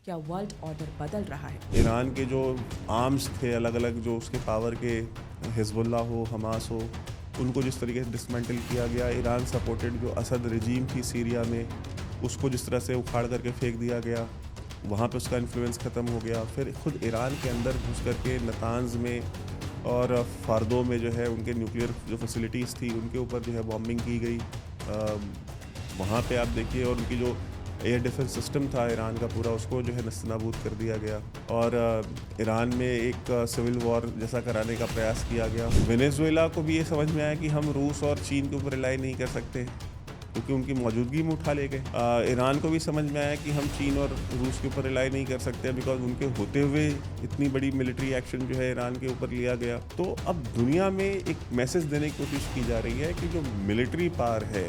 क्या world order बदल रहा है? ईरान के जो आर्म्स थे अलग अलग जो उसके पावर के, हिजबुल्ला हो, हमास हो, उनको जिस तरीके से डिसमेंटल किया गया। ईरान सपोर्टेड जो असद रजीम थी सीरिया में, उसको जिस तरह से उखाड़ करके फेंक दिया गया, वहाँ पे उसका इन्फ्लुएंस ख़त्म हो गया। फिर खुद ईरान के अंदर घुस करके नतांज में और फार्दो में जो है उनके न्यूक्लियर जो फैसिलिटीज़ थी उनके ऊपर जो है बॉम्बिंग की गई। वहाँ पे आप देखिए, और उनकी जो एयर डिफेंस सिस्टम था ईरान का पूरा, उसको जो है नस्तनाबूद कर दिया गया। और ईरान में एक सिविल वॉर जैसा कराने का प्रयास किया गया। वेनेजुएला को भी ये समझ में आया कि हम रूस और चीन के ऊपर रिलाई नहीं कर सकते क्योंकि उनकी मौजूदगी में उठा ले गए। ईरान को भी समझ में आया कि हम चीन और रूस के ऊपर रिलाई नहीं कर सकते बिकॉज उनके होते हुए इतनी बड़ी मिलिट्री एक्शन जो है ईरान के ऊपर लिया गया। तो अब दुनिया में एक मैसेज देने की कोशिश की जा रही है कि जो मिलिट्री पावर है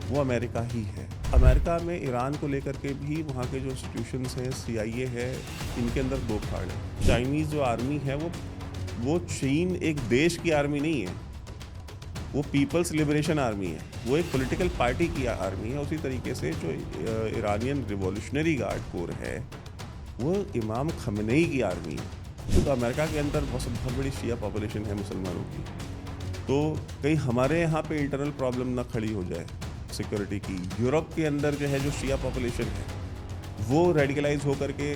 वो अमेरिका ही है। अमेरिका में ईरान को लेकर के भी वहाँ के जो इंस्टीट्यूशंस हैं, CIA है, इनके अंदर दो फाड़ है। चाइनीज़ जो आर्मी है वो चीन एक देश की आर्मी नहीं है, वो पीपल्स लिबरेशन आर्मी है, वो एक पॉलिटिकल पार्टी की आर्मी है। उसी तरीके से जो ईरानियन रिवॉल्यूशनरी गार्ड कोर है वो इमाम खमेनेई की आर्मी है। तो अमेरिका के अंदर बहुत बड़ी शिया पॉपुलेशन है मुसलमानों की, तो कहीं हमारे यहाँ पे इंटरनल प्रॉब्लम ना खड़ी हो जाए सिक्योरिटी की। यूरोप के अंदर जो है जो शिया पॉपुलेशन है वो रेडिकलाइज होकर के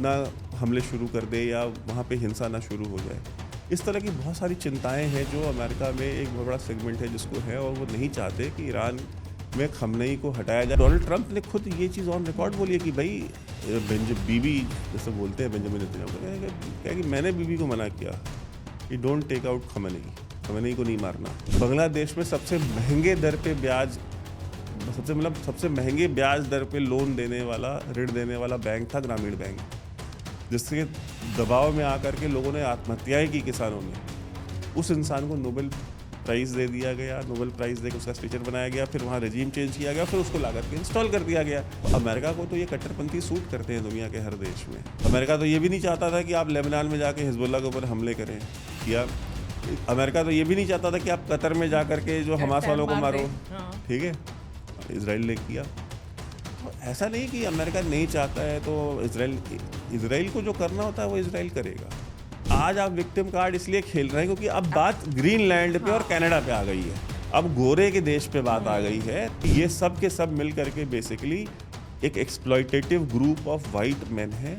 ना हमले शुरू कर दे या वहाँ पे हिंसा ना शुरू हो जाए। इस तरह की बहुत सारी चिंताएं हैं जो अमेरिका में एक बहुत बड़ा सेगमेंट है जिसको है, और वो नहीं चाहते कि ईरान में खमनेई को हटाया जाए। डोनाल्ड ट्रंप ने खुद ये चीज़ ऑन रिकॉर्ड बोली है कि भाई बीबी जैसे बोलते हैं बेंजामिन नेतन्याहू, क्या कि मैंने बीबी को मना किया कि डोंट टेक आउट खमनेई को नहीं मारना। बांग्लादेश में सबसे महंगे दर पे ब्याज, सबसे महंगे ब्याज दर पे लोन देने वाला, ऋण देने वाला बैंक था ग्रामीण बैंक, जिसके दबाव में आकर के लोगों ने आत्महत्याएं की किसानों ने। उस इंसान को नोबेल प्राइज़ दे दिया गया, नोबेल प्राइज़ देकर उसका स्पीकर बनाया गया, फिर वहाँ रजीम चेंज किया गया, फिर उसको ला करके इंस्टॉल कर दिया गया। अमेरिका को तो ये कट्टरपंथी सूट करते हैं दुनिया के हर देश में। अमेरिका तो ये भी नहीं चाहता था कि आप लेबनान में जाके हिजबुल्ला के ऊपर हमले करें, या अमेरिका तो ये भी नहीं चाहता था कि आप कतर में जा करके जो हमास वालों को मारो, ठीक है, इजराइल ने किया। तो ऐसा नहीं कि अमेरिका नहीं चाहता है तो इजराइल को जो करना होता है वो इजराइल करेगा। आज आप विक्टिम कार्ड इसलिए खेल रहे हैं क्योंकि अब बात ग्रीनलैंड पे और कनाडा पे आ गई है, अब गोरे के देश पे बात आ गई है। ये सब के सब मिल करके बेसिकली एक exploitative group of white man है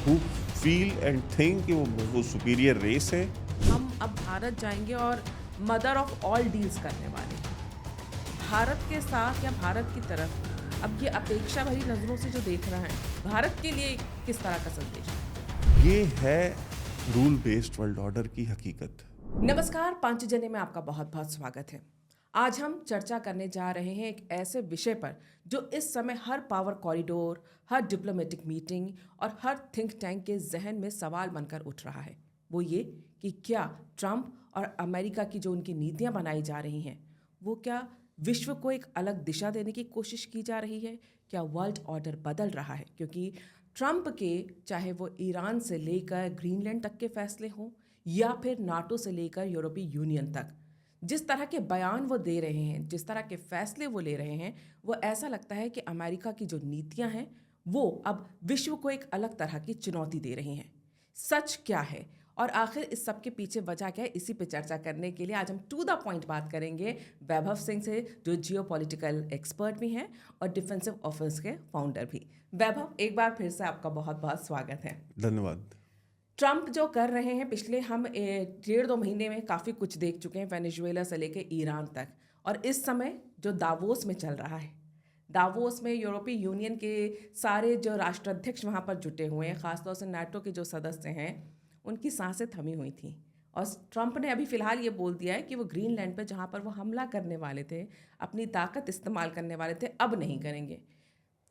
हु फील एंड थिंक कि वो सुपीरियर रेस है। हम अब भारत जाएंगे और मदर ऑफ ऑल डील्स करने वाले भारत के साथ या भारत की तरफ अब ये अपेक्षा भरी नजरों से जो देख रहा है, भारत के लिए किस तरह का संदेश है? ये है रूल बेस्ड वर्ल्ड ऑर्डर की हकीकत। नमस्कार, पांचजन्य में आपका बहुत बहुत स्वागत है। आज हम चर्चा करने जा रहे हैं एक ऐसे विषय पर जो इस समय हर पावर कॉरिडोर, हर डिप्लोमेटिक मीटिंग और हर थिंक टैंक के जहन में सवाल बनकर उठ रहा है। वो ये कि क्या ट्रंप और अमेरिका की जो उनकी नीतियां बनाई जा रही हैं, वो क्या विश्व को एक अलग दिशा देने की कोशिश की जा रही है? क्या वर्ल्ड ऑर्डर बदल रहा है? क्योंकि ट्रंप के, चाहे वो ईरान से लेकर ग्रीनलैंड तक के फैसले हों या फिर नाटो से लेकर यूरोपीय यूनियन तक, जिस तरह के बयान वो दे रहे हैं, जिस तरह के फैसले वो ले रहे हैं, वो ऐसा लगता है कि अमेरिका की जो नीतियां हैं वो अब विश्व को एक अलग तरह की चुनौती दे रही हैं। सच क्या है और आखिर इस सब के पीछे वजह क्या है, इसी पे चर्चा करने के लिए आज हम टू द पॉइंट बात करेंगे वैभव सिंह से, जो जियोपॉलिटिकल एक्सपर्ट भी हैं और डिफेंसिव ऑफिस के फाउंडर भी। वैभव, एक बार फिर से आपका बहुत बहुत स्वागत है। धन्यवाद। ट्रंप जो कर रहे हैं, पिछले हम 1.5-2 महीने में काफ़ी कुछ देख चुके हैं, वेनेजुएला से लेकर ईरान तक, और इस समय जो दावोस में चल रहा है, दावोस में यूरोपीय यूनियन के सारे जो राष्ट्राध्यक्ष वहाँ पर जुटे हुए हैं, ख़ासतौर से नाटो के जो सदस्य हैं, उनकी सांसें थमी हुई थी। और ट्रंप ने अभी फ़िलहाल ये बोल दिया है कि वो ग्रीनलैंड पे जहाँ पर वो हमला करने वाले थे, अपनी ताकत इस्तेमाल करने वाले थे, अब नहीं करेंगे।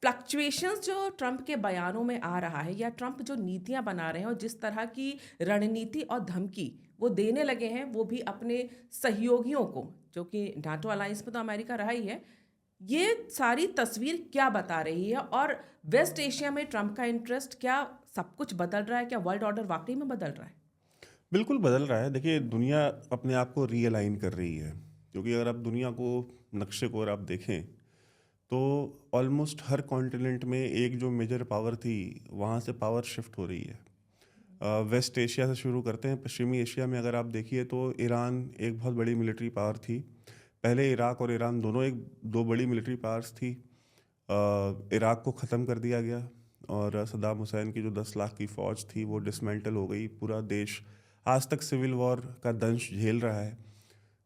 फ्लक्चुएशंस जो ट्रंप के बयानों में आ रहा है, या ट्रंप जो नीतियां बना रहे हैं और जिस तरह की रणनीति और धमकी वो देने लगे हैं, वो भी अपने सहयोगियों को, जो कि नाटो अलायंस में तो अमेरिका रहा ही है, ये सारी तस्वीर क्या बता रही है? और वेस्ट एशिया में ट्रंप का इंटरेस्ट, क्या सब कुछ बदल रहा है? क्या वर्ल्ड ऑर्डर वाकई में बदल रहा है? बिल्कुल बदल रहा है। देखिए, दुनिया अपने आप को रीअलाइन कर रही है, क्योंकि अगर आप दुनिया को, नक्शे को अगर आप देखें तो ऑलमोस्ट हर कॉन्टिनेंट में एक जो मेजर पावर थी वहाँ से पावर शिफ्ट हो रही है। वेस्ट एशिया से शुरू करते हैं। पश्चिमी एशिया में अगर आप देखिए तो ईरान एक बहुत बड़ी मिलिट्री पावर थी। पहले इराक और ईरान दोनों एक दो बड़ी मिलिट्री पावर्स थी। इराक को ख़त्म कर दिया गया और सद्दाम हुसैन की जो 10 लाख की फ़ौज थी वो डिसमेंटल हो गई। पूरा देश आज तक सिविल वॉर का दंश झेल रहा है।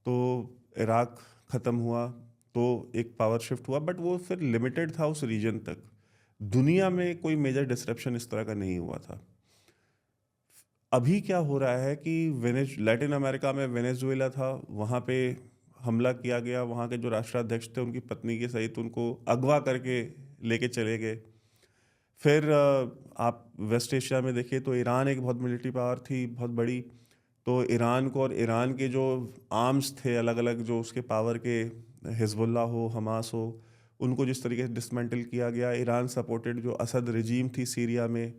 तो इराक ख़त्म हुआ तो एक पावर शिफ्ट हुआ, बट वो फिर लिमिटेड था उस रीजन तक। दुनिया में कोई मेजर डिसरप्शन इस तरह का नहीं हुआ था। अभी क्या हो रहा है कि लैटिन अमेरिका में वेनेजुएला था, वहाँ पे हमला किया गया। वहाँ के जो राष्ट्राध्यक्ष थे उनकी पत्नी के सहित उनको अगवा करके लेके चले गए। फिर आप वेस्ट एशिया में देखिए तो ईरान एक बहुत मिलिट्री पावर थी, बहुत बड़ी। तो ईरान को और ईरान के जो आर्म्स थे अलग अलग, जो उसके पावर के, हिजबुल्ला हो, हमास हो, उनको जिस तरीके से डिसमेंटल किया गया। ईरान सपोर्टेड जो असद रजीम थी सीरिया में,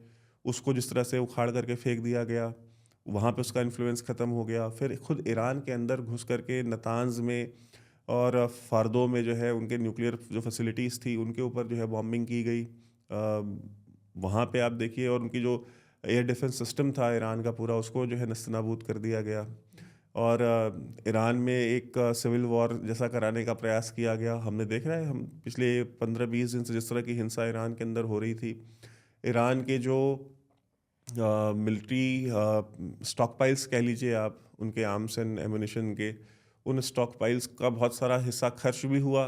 उसको जिस तरह से उखाड़ करके फेंक दिया गया, वहाँ पे उसका इन्फ्लुएंस ख़त्म हो गया। फिर खुद ईरान के अंदर घुस करके नतांज में और फार्दो में जो है उनके न्यूक्लियर जो फैसिलिटीज़ थी उनके ऊपर जो है बॉम्बिंग की गई। वहाँ पे आप देखिए, और उनकी जो एयर डिफेंस सिस्टम था ईरान का पूरा, उसको जो है नस्तनाबूद कर दिया गया। और ईरान में एक सिविल वॉर जैसा कराने का प्रयास किया गया। हमने देख रहा है, हम पिछले 15-20 दिन से जिस तरह की हिंसा ईरान के अंदर हो रही थी। ईरान के जो मिलिट्री स्टॉक पाइल्स कह लीजिए आप, उनके आर्म्स एंड एमुनिशन के, उन स्टॉक पाइल्स का बहुत सारा हिस्सा खर्च भी हुआ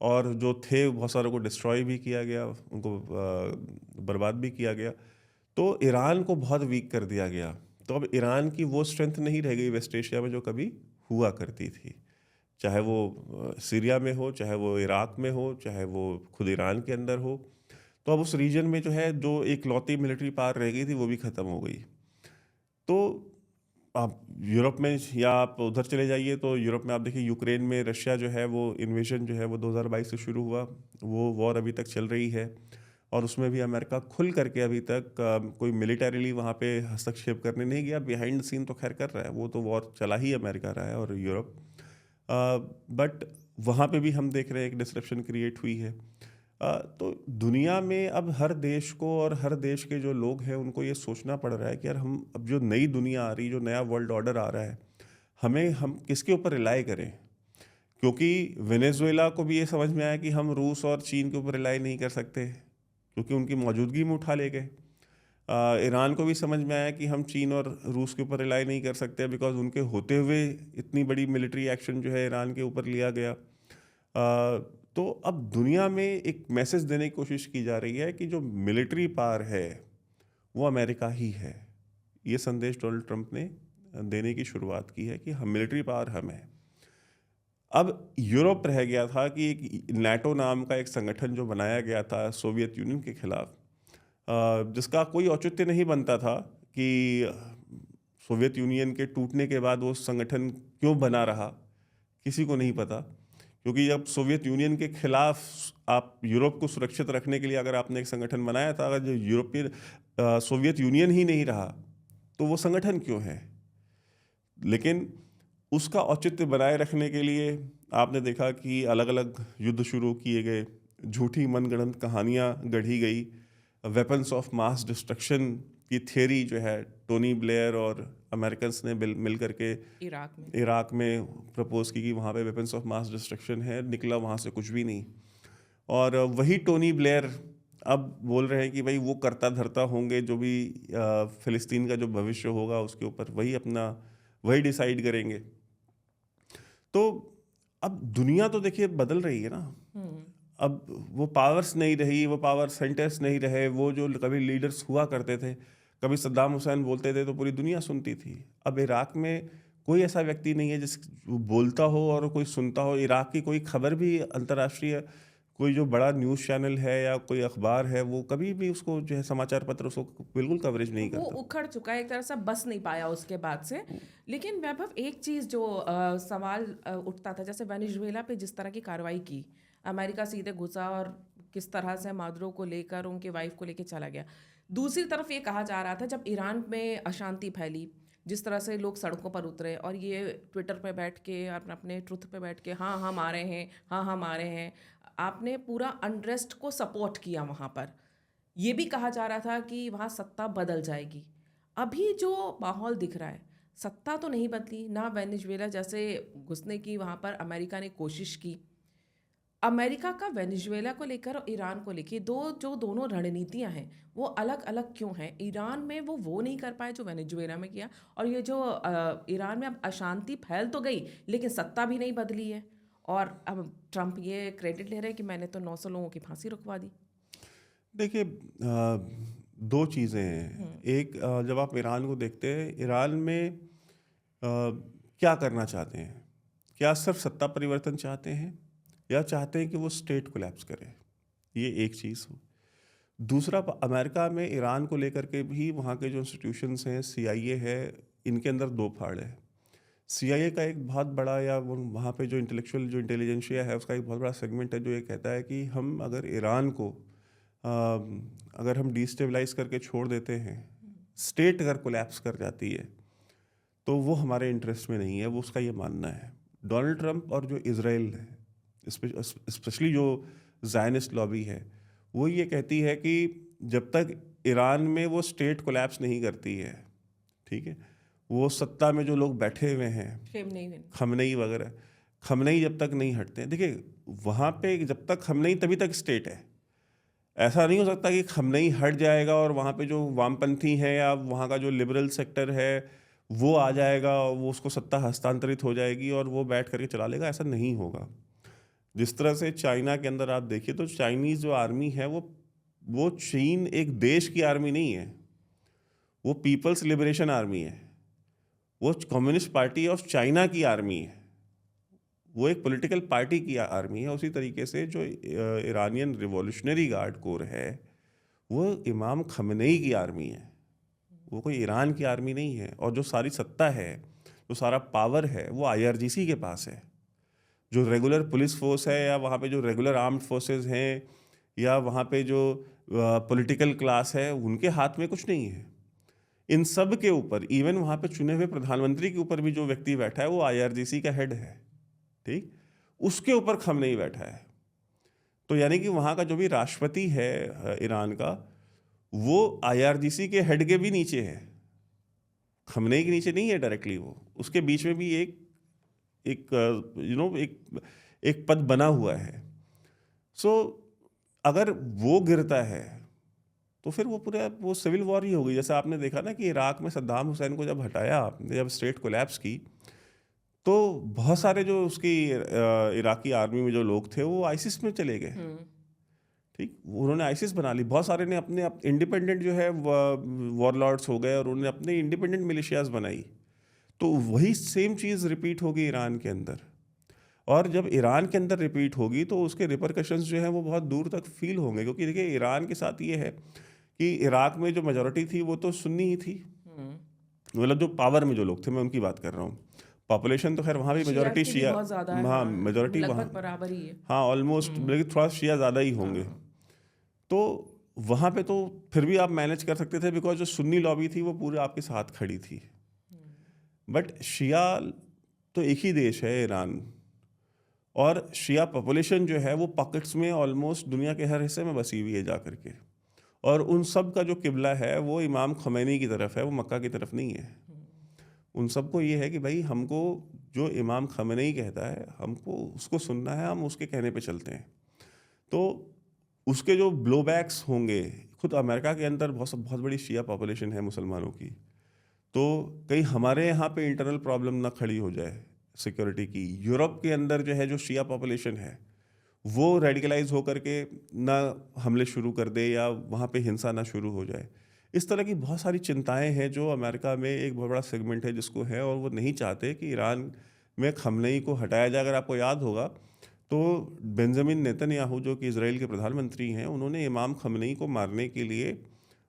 और जो थे बहुत सारों को डिस्ट्रॉय भी किया गया, उनको बर्बाद भी किया गया। तो ईरान को बहुत वीक कर दिया गया। तो अब ईरान की वो स्ट्रेंथ नहीं रह गई वेस्ट एशिया में जो कभी हुआ करती थी, चाहे वो सीरिया में हो, चाहे वो इराक में हो, चाहे वो खुद ईरान के अंदर हो। तो अब उस रीजन में जो है जो एक लौती मिलिट्री पावर रह गई थी वो भी ख़त्म हो गई। तो आप यूरोप में या आप उधर चले जाइए तो यूरोप में आप देखिए यूक्रेन में रशिया जो है वो इन्वेजन जो है वो 2022 से शुरू हुआ। वो वॉर अभी तक चल रही है और उसमें भी अमेरिका खुल करके अभी तक कोई मिलिटरीली वहाँ पे हस्तक्षेप करने नहीं गया। बिहाइंड सीन तो खैर कर रहा है, वो तो वॉर चला ही अमेरिका रहा है और यूरोप। बट वहाँ पे भी हम देख रहे हैं एक डिसरप्शन क्रिएट हुई है। तो दुनिया में अब हर देश को और हर देश के जो लोग हैं उनको ये सोचना पड़ रहा है कि यार हम अब जो नई दुनिया आ रही, जो नया वर्ल्ड ऑर्डर आ रहा है, हम किसके ऊपर रिलाई करें। क्योंकि वेनेजुएला को भी ये समझ में आया कि हम रूस और चीन के ऊपर रिलाई नहीं कर सकते क्योंकि उनकी मौजूदगी में उठा ले गए। ईरान को भी समझ में आया कि हम चीन और रूस के ऊपर रिलाई नहीं कर सकते बिकॉज उनके होते हुए इतनी बड़ी मिलिट्री एक्शन जो है ईरान के ऊपर लिया गया। तो अब दुनिया में एक मैसेज देने की कोशिश की जा रही है कि जो मिलिट्री पावर है वो अमेरिका ही है। ये संदेश डोनाल्ड ट्रंप ने देने की शुरुआत की है कि हम मिलिट्री पावर हम है। अब यूरोप रह गया था कि एक नाटो नाम का एक संगठन जो बनाया गया था सोवियत यूनियन के खिलाफ, जिसका कोई औचित्य नहीं बनता था कि सोवियत यूनियन के टूटने के बाद वो संगठन क्यों बना रहा, किसी को नहीं पता। क्योंकि जब सोवियत यूनियन के खिलाफ आप यूरोप को सुरक्षित रखने के लिए अगर आपने एक संगठन बनाया था, अगर जो यूरोपियन सोवियत यूनियन ही नहीं रहा तो वो संगठन क्यों है। लेकिन उसका औचित्य बनाए रखने के लिए आपने देखा कि अलग अलग युद्ध शुरू किए गए, झूठी मनगढ़ंत कहानियाँ गढ़ी गई। वेपन्स ऑफ मास डिस्ट्रक्शन की थियरी जो है टोनी ब्लेयर और अमेरिकन्स ने मिल करके इराक में प्रपोज की कि वहाँ पे वेपन्स ऑफ मास डिस्ट्रक्शन है, निकला वहाँ से कुछ भी नहीं। और वही टोनी ब्लेयर अब बोल रहे हैं कि भाई वो करता धरता होंगे, जो भी फ़िलिस्तीन का जो भविष्य होगा उसके ऊपर वही डिसाइड करेंगे। तो अब दुनिया तो देखिए बदल रही है ना। अब वो पावर्स नहीं रही, वो पावर सेंटर्स नहीं रहे। वो जो कभी लीडर्स हुआ करते थे, कभी सद्दाम हुसैन बोलते थे तो पूरी दुनिया सुनती थी। अब इराक में कोई ऐसा व्यक्ति नहीं है जिस बोलता हो और कोई सुनता हो। इराक की कोई खबर भी अंतर्राष्ट्रीय कोई जो बड़ा न्यूज़ चैनल है या कोई अखबार है वो कभी भी उसको जो है समाचार पत्र उसको बिल्कुल कवरेज नहीं वो करता। उखड़ चुका है, एक तरह से बस नहीं पाया उसके बाद से। लेकिन वैभव, एक चीज़ जो सवाल उठता था, जैसे वेनेजुएला पे जिस तरह की कार्रवाई की, अमेरिका सीधे घुसा और किस तरह से मादुरो को लेकर उनके वाइफ को लेकर चला गया। दूसरी तरफ ये कहा जा रहा था जब ईरान में अशांति फैली, जिस तरह से लोग सड़कों पर उतरे और ये ट्विटर पे बैठ के अपने ट्रुथ पे बैठ के हाँ हम आ रहे हैं, हाँ हम आ रहे हैं, आपने पूरा अनरेस्ट को सपोर्ट किया वहाँ पर। ये भी कहा जा रहा था कि वहाँ सत्ता बदल जाएगी। अभी जो माहौल दिख रहा है, सत्ता तो नहीं बदली, ना वेनेजुएला जैसे घुसने की वहाँ पर अमेरिका ने कोशिश की। अमेरिका का वेनेजुएला को लेकर और ईरान को लेकर दोनों रणनीतियां हैं, वो अलग अलग क्यों हैं? ईरान में वो नहीं कर पाए जो वेनेजुएला में किया, और ये जो ईरान में अब अशांति फैल तो गई लेकिन सत्ता भी नहीं बदली है। और अब ट्रम्प ये क्रेडिट ले रहे हैं कि मैंने तो 900 लोगों की फांसी रुकवा दी। देखिए, दो चीज़ें हैं। एक, जब आप ईरान को देखते हैं, ईरान में क्या करना चाहते हैं? क्या सिर्फ सत्ता परिवर्तन चाहते हैं या चाहते हैं कि वो स्टेट कोलैप्स करे? ये एक चीज़ हो। दूसरा, अमेरिका में ईरान को लेकर के भी वहाँ के जो इंस्टीट्यूशंस हैं, CIA है, इनके अंदर दो फाड़ है। CIA का एक बहुत बड़ा, या वहाँ पे जो इंटेलिजेंशिया है, उसका एक बहुत बड़ा सेगमेंट है जो ये कहता है कि हम अगर ईरान को अगर हम डिस्टेबलाइज करके छोड़ देते हैं, स्टेट अगर कोलैप्स कर जाती है, तो वो हमारे इंटरेस्ट में नहीं है। वो उसका ये मानना है। डोनाल्ड ट्रंप और जो इजराइल है, स्पेशली जो ज़ायनिस्ट लॉबी है, वो ये कहती है कि जब तक ईरान में वो स्टेट कोलैप्स नहीं करती है, ठीक है, वो सत्ता में जो लोग बैठे हुए हैं, खमनेई वगैरह, खमनेई जब तक नहीं हटते हैं, देखिए वहाँ पे जब तक खमनेई, तभी तक स्टेट है। ऐसा नहीं हो सकता कि खमनेई हट जाएगा और वहाँ पे जो वामपंथी हैं या वहाँ का जो लिबरल सेक्टर है वो आ जाएगा, वो उसको सत्ता हस्तांतरित हो जाएगी और वो बैठ करके चला लेगा। ऐसा नहीं होगा। जिस तरह से चाइना के अंदर आप देखिए, तो चाइनीज़ जो आर्मी है, वो चीन एक देश की आर्मी नहीं है, वो पीपल्स लिबरेशन आर्मी है, वो कम्युनिस्ट पार्टी ऑफ चाइना की आर्मी है, वो एक पॉलिटिकल पार्टी की आर्मी है। उसी तरीके से जो ईरानियन रिवॉल्यूशनरी गार्ड कोर है, वो इमाम खमनेई की आर्मी है, वो कोई ईरान की आर्मी नहीं है। और जो सारी सत्ता है, जो सारा पावर है, वो IRGC के पास है। जो रेगुलर पुलिस फोर्स है, या वहाँ पे जो रेगुलर आर्म्ड फोर्सेस हैं, या वहाँ पे जो पॉलिटिकल क्लास है, उनके हाथ में कुछ नहीं है। इन सब के ऊपर, इवन वहाँ पे चुने हुए प्रधानमंत्री के ऊपर भी जो व्यक्ति बैठा है, वो IRGC का हेड है, ठीक, उसके ऊपर खमनेई बैठा है। तो यानी कि वहाँ का जो भी राष्ट्रपति है ईरान का, वो IRGC के हेड के भी नीचे है, खमनेई के नीचे नहीं है डायरेक्टली। वो उसके बीच में भी एक पद बना हुआ है। सो अगर वो गिरता है तो फिर वो सिविल वॉर ही होगी। जैसे आपने देखा ना कि इराक में सद्दाम हुसैन को जब हटाया आपने, जब स्टेट कोलैप्स की, तो बहुत सारे जो उसकी इराकी आर्मी में जो लोग थे, वो आईसिस में चले गए, ठीक, उन्होंने आईसिस बना ली। बहुत सारे ने अपने इंडिपेंडेंट जो है वॉरलॉर्ड्स हो गए और उन्होंने अपने इंडिपेंडेंट मिलिशियाज बनाई। तो वही सेम चीज़ रिपीट होगी ईरान के अंदर। और जब ईरान के अंदर रिपीट होगी तो उसके रिपरकशंस जो हैं वो बहुत दूर तक फील होंगे। क्योंकि देखिए, ईरान के साथ ये है कि इराक में जो मेजॉरिटी थी वो तो सुन्नी ही थी, मतलब जो पावर में जो लोग थे, मैं उनकी बात कर रहा हूँ। पॉपुलेशन तो खैर वहाँ भी मेजॉरिटी शिया, हाँ मेजॉरिटी वहाँ बराबर ही है, हाँ ऑलमोस्ट, लेकिन थोड़ा शिया ज़्यादा ही होंगे। तो वहाँ पे तो फिर भी आप मैनेज कर सकते थे, बिकॉज जो सुन्नी लॉबी थी वो पूरे आपके साथ खड़ी थी। बट शिया तो एक ही देश है ईरान, और शिया पॉपुलेशन जो है वो पॉकेट्स में ऑलमोस्ट दुनिया के हर हिस्से में बसी हुई है जा करके। और उन सब का जो किबला है वो इमाम खमैनी की तरफ है, वो मक्का की तरफ नहीं है। उन सबको ये है कि भाई, हमको जो इमाम खमैनी कहता है, हमको उसको सुनना है, हम उसके कहने पे चलते हैं। तो उसके जो ब्लोबैक्स होंगे, खुद अमेरिका के अंदर बहुत बड़ी शिया पॉपुलेशन है मुसलमानों की, तो कहीं हमारे यहाँ पे इंटरनल प्रॉब्लम ना खड़ी हो जाए सिक्योरिटी की। यूरोप के अंदर जो है, जो शिया पॉपुलेशन है, वो रेडिकलाइज होकर के ना हमले शुरू कर दे या वहाँ पे हिंसा ना शुरू हो जाए। इस तरह की बहुत सारी चिंताएं हैं जो अमेरिका में एक बहुत बड़ा सेगमेंट है जिसको है, और वो नहीं चाहते कि ईरान में खमनेई को हटाया जाए। अगर आपको याद होगा तो बेंजामिन नेतन्याहू, जो कि इजराइल के प्रधानमंत्री हैं, उन्होंने इमाम खमनेई को मारने के लिए,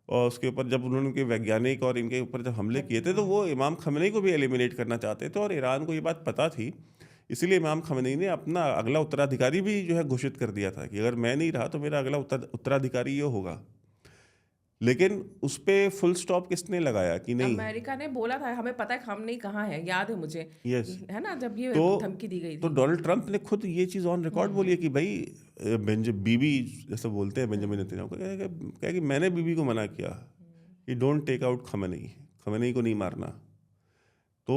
और उसके ऊपर जब उन्होंने उनके वैज्ञानिक और इनके ऊपर जब हमले किए थे, तो वो इमाम खमनेई को भी एलिमिनेट करना चाहते थे। और ईरान को ये बात पता थी, इसीलिए इमाम खमनेई ने अपना अगला उत्तराधिकारी भी जो है घोषित कर दिया था कि अगर मैं नहीं रहा तो मेरा अगला उत्तराधिकारी ये होगा। लेकिन उस पे फुल स्टॉप किसने लगाया कि नहीं। अमेरिका ने बोला था हमें पता है हम नहीं कहाँ है, याद है मुझे, यस। है ना, जब ये तो धमकी दी गई तो थी। डोनाल्ड ट्रंप ने खुद ये चीज़ ऑन रिकॉर्ड बोली है कि भाई बीबी जैसे बोलते हैं बेंजामिन नेतन्याहू को, कहा कि मैंने बीबी को मना किया कि don't take out Khamenei, Khamenei को नहीं मारना। तो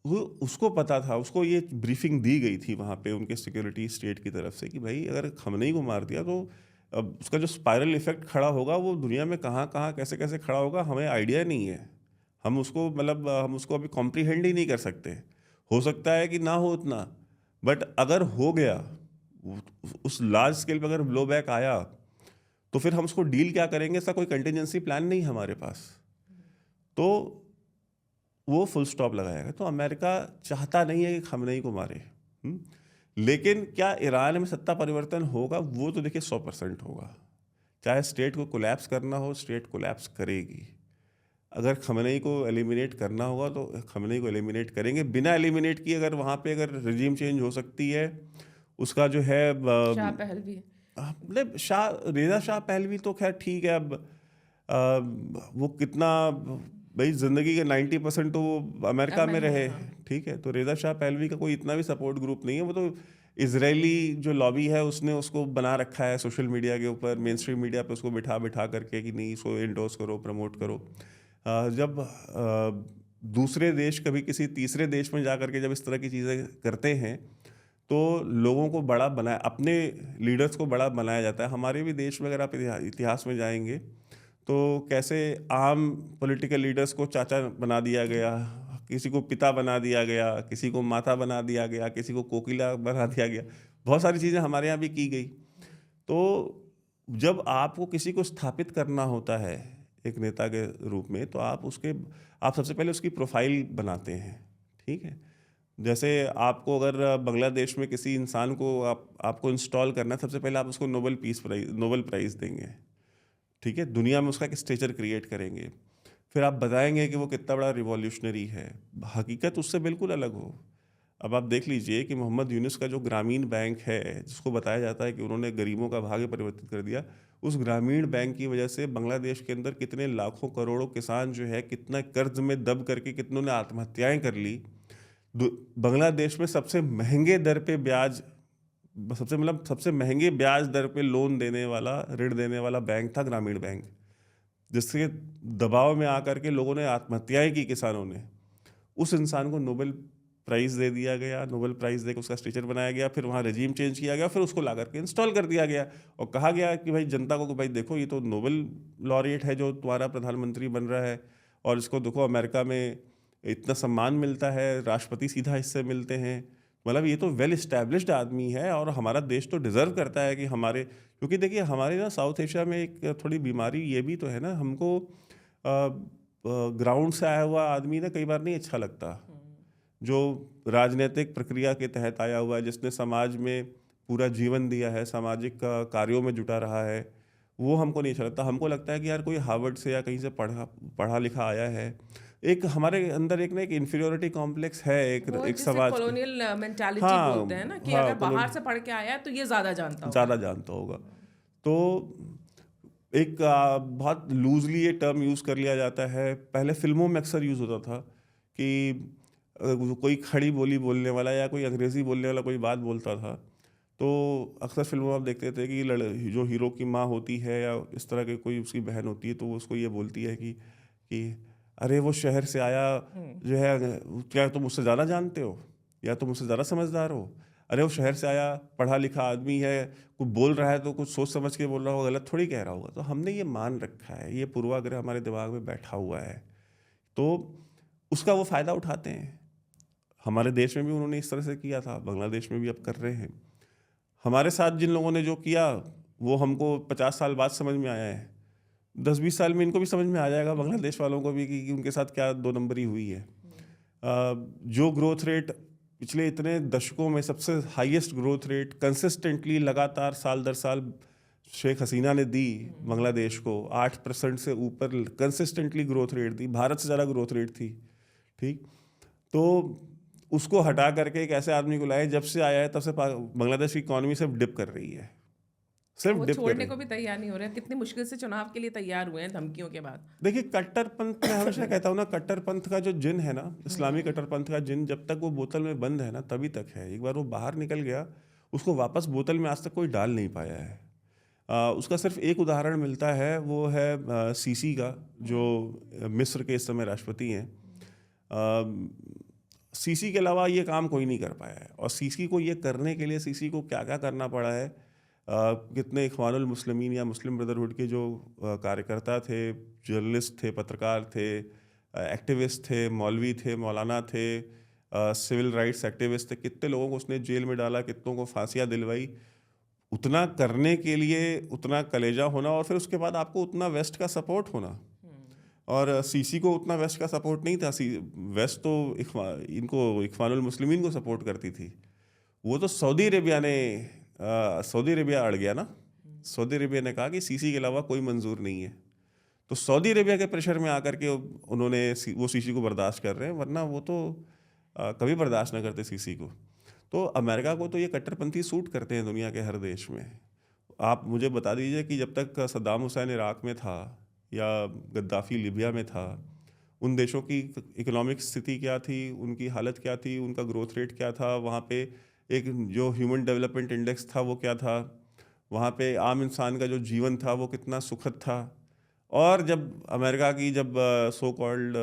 वो उसको पता था, उसको ये ब्रीफिंग दी गई थी वहाँ पे उनके सिक्योरिटी स्टेट की तरफ से कि भाई अगर खमेनी को मार दिया तो अब उसका जो स्पाइरल इफेक्ट खड़ा होगा वो दुनिया में कहाँ कहाँ कैसे कैसे खड़ा होगा हमें आइडिया नहीं है। हम उसको मतलब हम उसको अभी कॉम्प्रीहेंड ही नहीं कर सकते। हो सकता है कि ना हो उतना, बट अगर हो गया उस लार्ज स्केल पे अगर ब्लो बैक आया तो फिर हम उसको डील क्या करेंगे, ऐसा कोई कंटिजेंसी प्लान नहीं है हमारे पास। तो वो फुल स्टॉप लगाएगा। तो अमेरिका चाहता नहीं है कि खमेनी को मारे। लेकिन क्या ईरान में सत्ता परिवर्तन होगा, वो तो देखिए 100% होगा। चाहे स्टेट को कोलैप्स करना हो, स्टेट कोलैप्स करेगी। अगर खमेनी को एलिमिनेट करना होगा तो खमेनी को एलिमिनेट करेंगे। बिना एलिमिनेट किए अगर वहाँ पे अगर रिजीम चेंज हो सकती है, उसका जो है शाह पहलवी, मतलब रेजा शाह पहलवी तो खैर ठीक है। अब वो कितना, भाई ज़िंदगी के 90% तो वो अमेरिका में रहे, हाँ। ठीक है। तो रेजा शाह पहलवी का कोई इतना भी सपोर्ट ग्रुप नहीं है। वो तो इजरायली जो लॉबी है उसने उसको बना रखा है सोशल मीडिया के ऊपर, मेन स्ट्रीम मीडिया पे उसको बिठा बिठा करके कि नहीं इसको इंडोर्स करो, प्रमोट करो। जब दूसरे देश कभी किसी तीसरे देश में जा करके जब इस तरह की चीज़ें करते हैं तो लोगों को बड़ा बनाया, अपने लीडर्स को बड़ा बनाया जाता है। हमारे भी देश में अगर आप इतिहास में जाएंगे तो कैसे आम पॉलिटिकल लीडर्स को चाचा बना दिया गया, किसी को पिता बना दिया गया, किसी को माता बना दिया गया, किसी को कोकिला बना दिया गया। बहुत सारी चीज़ें हमारे यहाँ भी की गई। तो जब आपको किसी को स्थापित करना होता है एक नेता के रूप में, तो आप सबसे पहले उसकी प्रोफाइल बनाते हैं, ठीक है। जैसे आपको अगर बांग्लादेश में किसी इंसान को आपको इंस्टॉल करना है, सबसे पहले आप उसको नोबेल प्राइज़ देंगे, ठीक है। दुनिया में उसका एक स्टेचर क्रिएट करेंगे। फिर आप बताएंगे कि वो कितना बड़ा रिवॉल्यूशनरी है। हकीकत उससे बिल्कुल अलग हो। अब आप देख लीजिए कि मोहम्मद यूनुस का जो ग्रामीण बैंक है, जिसको बताया जाता है कि उन्होंने गरीबों का भाग्य परिवर्तित कर दिया, उस ग्रामीण बैंक की वजह से बांग्लादेश के अंदर कितने लाखों करोड़ों किसान जो है कितना कर्ज में दब करके कितनों ने आत्महत्याएं कर ली। बांग्लादेश में सबसे महंगे दर पे ब्याज, सबसे महंगे ब्याज दर पे लोन देने वाला, ऋण देने वाला बैंक था ग्रामीण बैंक, जिसके दबाव में आकर के लोगों ने आत्महत्याएं की किसानों ने। उस इंसान को नोबेल प्राइज़ दे दिया गया, नोबेल प्राइज़ देकर उसका स्टेचर बनाया गया, फिर वहाँ रजीम चेंज किया गया, फिर उसको ला करके इंस्टॉल कर दिया गया और कहा गया कि भाई जनता को, भाई देखो ये तो नोबेल लॉरिएट है जो तुम्हारा प्रधानमंत्री बन रहा है, और इसको देखो अमेरिका में इतना सम्मान मिलता है, राष्ट्रपति सीधा इससे मिलते हैं, मतलब ये तो वेल इस्टेब्लिश्ड आदमी है और हमारा देश तो डिज़र्व करता है कि हमारे, क्योंकि देखिए हमारे ना साउथ एशिया में एक थोड़ी बीमारी ये भी तो है ना, हमको ग्राउंड से आया हुआ आदमी ना कई बार नहीं अच्छा लगता, जो राजनीतिक प्रक्रिया के तहत आया हुआ है, जिसने समाज में पूरा जीवन दिया है, सामाजिक कार्यों में जुटा रहा है, वो हमको नहीं अच्छा लगता। हमको लगता है कि यार कोई हार्वर्ड से या कहीं से पढ़ा लिखा आया है। एक हमारे अंदर एक इन्फीरियोरिटी कॉम्प्लेक्स है, एक समाज कॉलोनियल मेंटालिटी हाँ, बोलते हैं ना कि हाँ, अगर बाहर से पढ़ के आया है तो ये ज़्यादा जानता होगा। तो एक बहुत लूजली ये टर्म यूज़ कर लिया जाता है। पहले फिल्मों में अक्सर यूज़ होता था कि कोई खड़ी बोली बोलने वाला या कोई अंग्रेज़ी बोलने वाला कोई बात बोलता था, तो अक्सर फिल्मों में आप देखते थे कि जो हीरो की माँ होती है या इस तरह के कोई उसकी बहन होती है, तो वो उसको ये बोलती है कि अरे वो शहर से आया जो है, क्या तुम उससे ज़्यादा जानते हो या तुम उससे ज़्यादा समझदार हो, अरे वो शहर से आया पढ़ा लिखा आदमी है, कुछ बोल रहा है तो कुछ सोच समझ के बोल रहा होगा, गलत थोड़ी कह रहा होगा। तो हमने ये मान रखा है, ये पूर्वाग्रह हमारे दिमाग में बैठा हुआ है, तो उसका वो फ़ायदा उठाते हैं। हमारे देश में भी उन्होंने इस तरह से किया था, बांग्लादेश में भी अब कर रहे हैं। हमारे साथ जिन लोगों ने जो किया वो हमको 50 साल बाद समझ में आया है, 10-20 साल में इनको भी समझ में आ जाएगा, बांग्लादेश वालों को भी, कि उनके साथ क्या दो नंबरी हुई है। जो ग्रोथ रेट पिछले इतने दशकों में सबसे हाईएस्ट ग्रोथ रेट कंसिस्टेंटली लगातार साल दर साल शेख हसीना ने दी बांग्लादेश को, 8% से ऊपर कंसिस्टेंटली ग्रोथ रेट दी, भारत से ज़्यादा ग्रोथ रेट थी, ठीक। तो उसको हटा करके एक ऐसे आदमी को लाए, जब से आया है तब से बांग्लादेश की इकॉनमी सिर्फ डिप कर रही है, सिर्फ वो डिप कर छोड़ने रहे को हैं। भी तैयार नहीं हो रहे हैं। कितनी मुश्किल से चुनाव के लिए तैयार हुए हैं धमकियों के बाद। देखिए, कट्टरपंथ मैं हमेशा कहता हूँ ना, कट्टरपंथ का जो जिन है ना, इस्लामी कट्टरपंथ का जिन जब तक वो बोतल में बंद है ना तभी तक है। एक बार वो बाहर निकल गया, उसको वापस बोतल में आज तक कोई डाल नहीं पाया है। उसका सिर्फ एक उदाहरण मिलता है, वो है सीसी का, जो मिस्र के इस समय राष्ट्रपति हैं। सीसी के अलावा ये काम कोई नहीं कर पाया है, और सीसी को ये करने के लिए सीसी को क्या क्या करना पड़ा है। कितने इख्वानुल मुस्लिमीन या मुस्लिम ब्रदरहुड के जो कार्यकर्ता थे, जर्नलिस्ट थे, पत्रकार थे, एक्टिविस्ट थे, मौलवी थे, मौलाना थे, सिविल राइट्स एक्टिविस्ट थे, कितने लोगों को उसने जेल में डाला, कितनों को फांसियाँ दिलवाई। उतना करने के लिए उतना कलेजा होना, और फिर उसके बाद आपको उतना वेस्ट का सपोर्ट होना। और सीसी को उतना वेस्ट का सपोर्ट नहीं था। वेस्ट तो इनको इख्वानुल मुस्लिमीन को सपोर्ट करती थी। वो तो सऊदी अरेबिया ने सऊदी अरेबिया अड़ गया ना। सऊदी अरेबिया ने कहा कि सीसी के अलावा कोई मंजूर नहीं है, तो सऊदी अरेबिया के प्रेशर में आकर के उन्होंने वो सीसी को बर्दाश्त कर रहे हैं, वरना वो तो कभी बर्दाश्त ना करते सीसी को। तो अमेरिका को तो ये कट्टरपंथी सूट करते हैं दुनिया के हर देश में। आप मुझे बता दीजिए कि जब तक सद्दाम हुसैन इराक में था या गद्दाफ़ी लीबिया में था, उन देशों की इकोनॉमिक स्थिति क्या थी, उनकी हालत क्या थी, उनका ग्रोथ रेट क्या था, वहाँ पे एक जो ह्यूमन डेवलपमेंट इंडेक्स था वो क्या था, वहाँ पे आम इंसान का जो जीवन था वो कितना सुखद था। और जब अमेरिका की सो कॉल्ड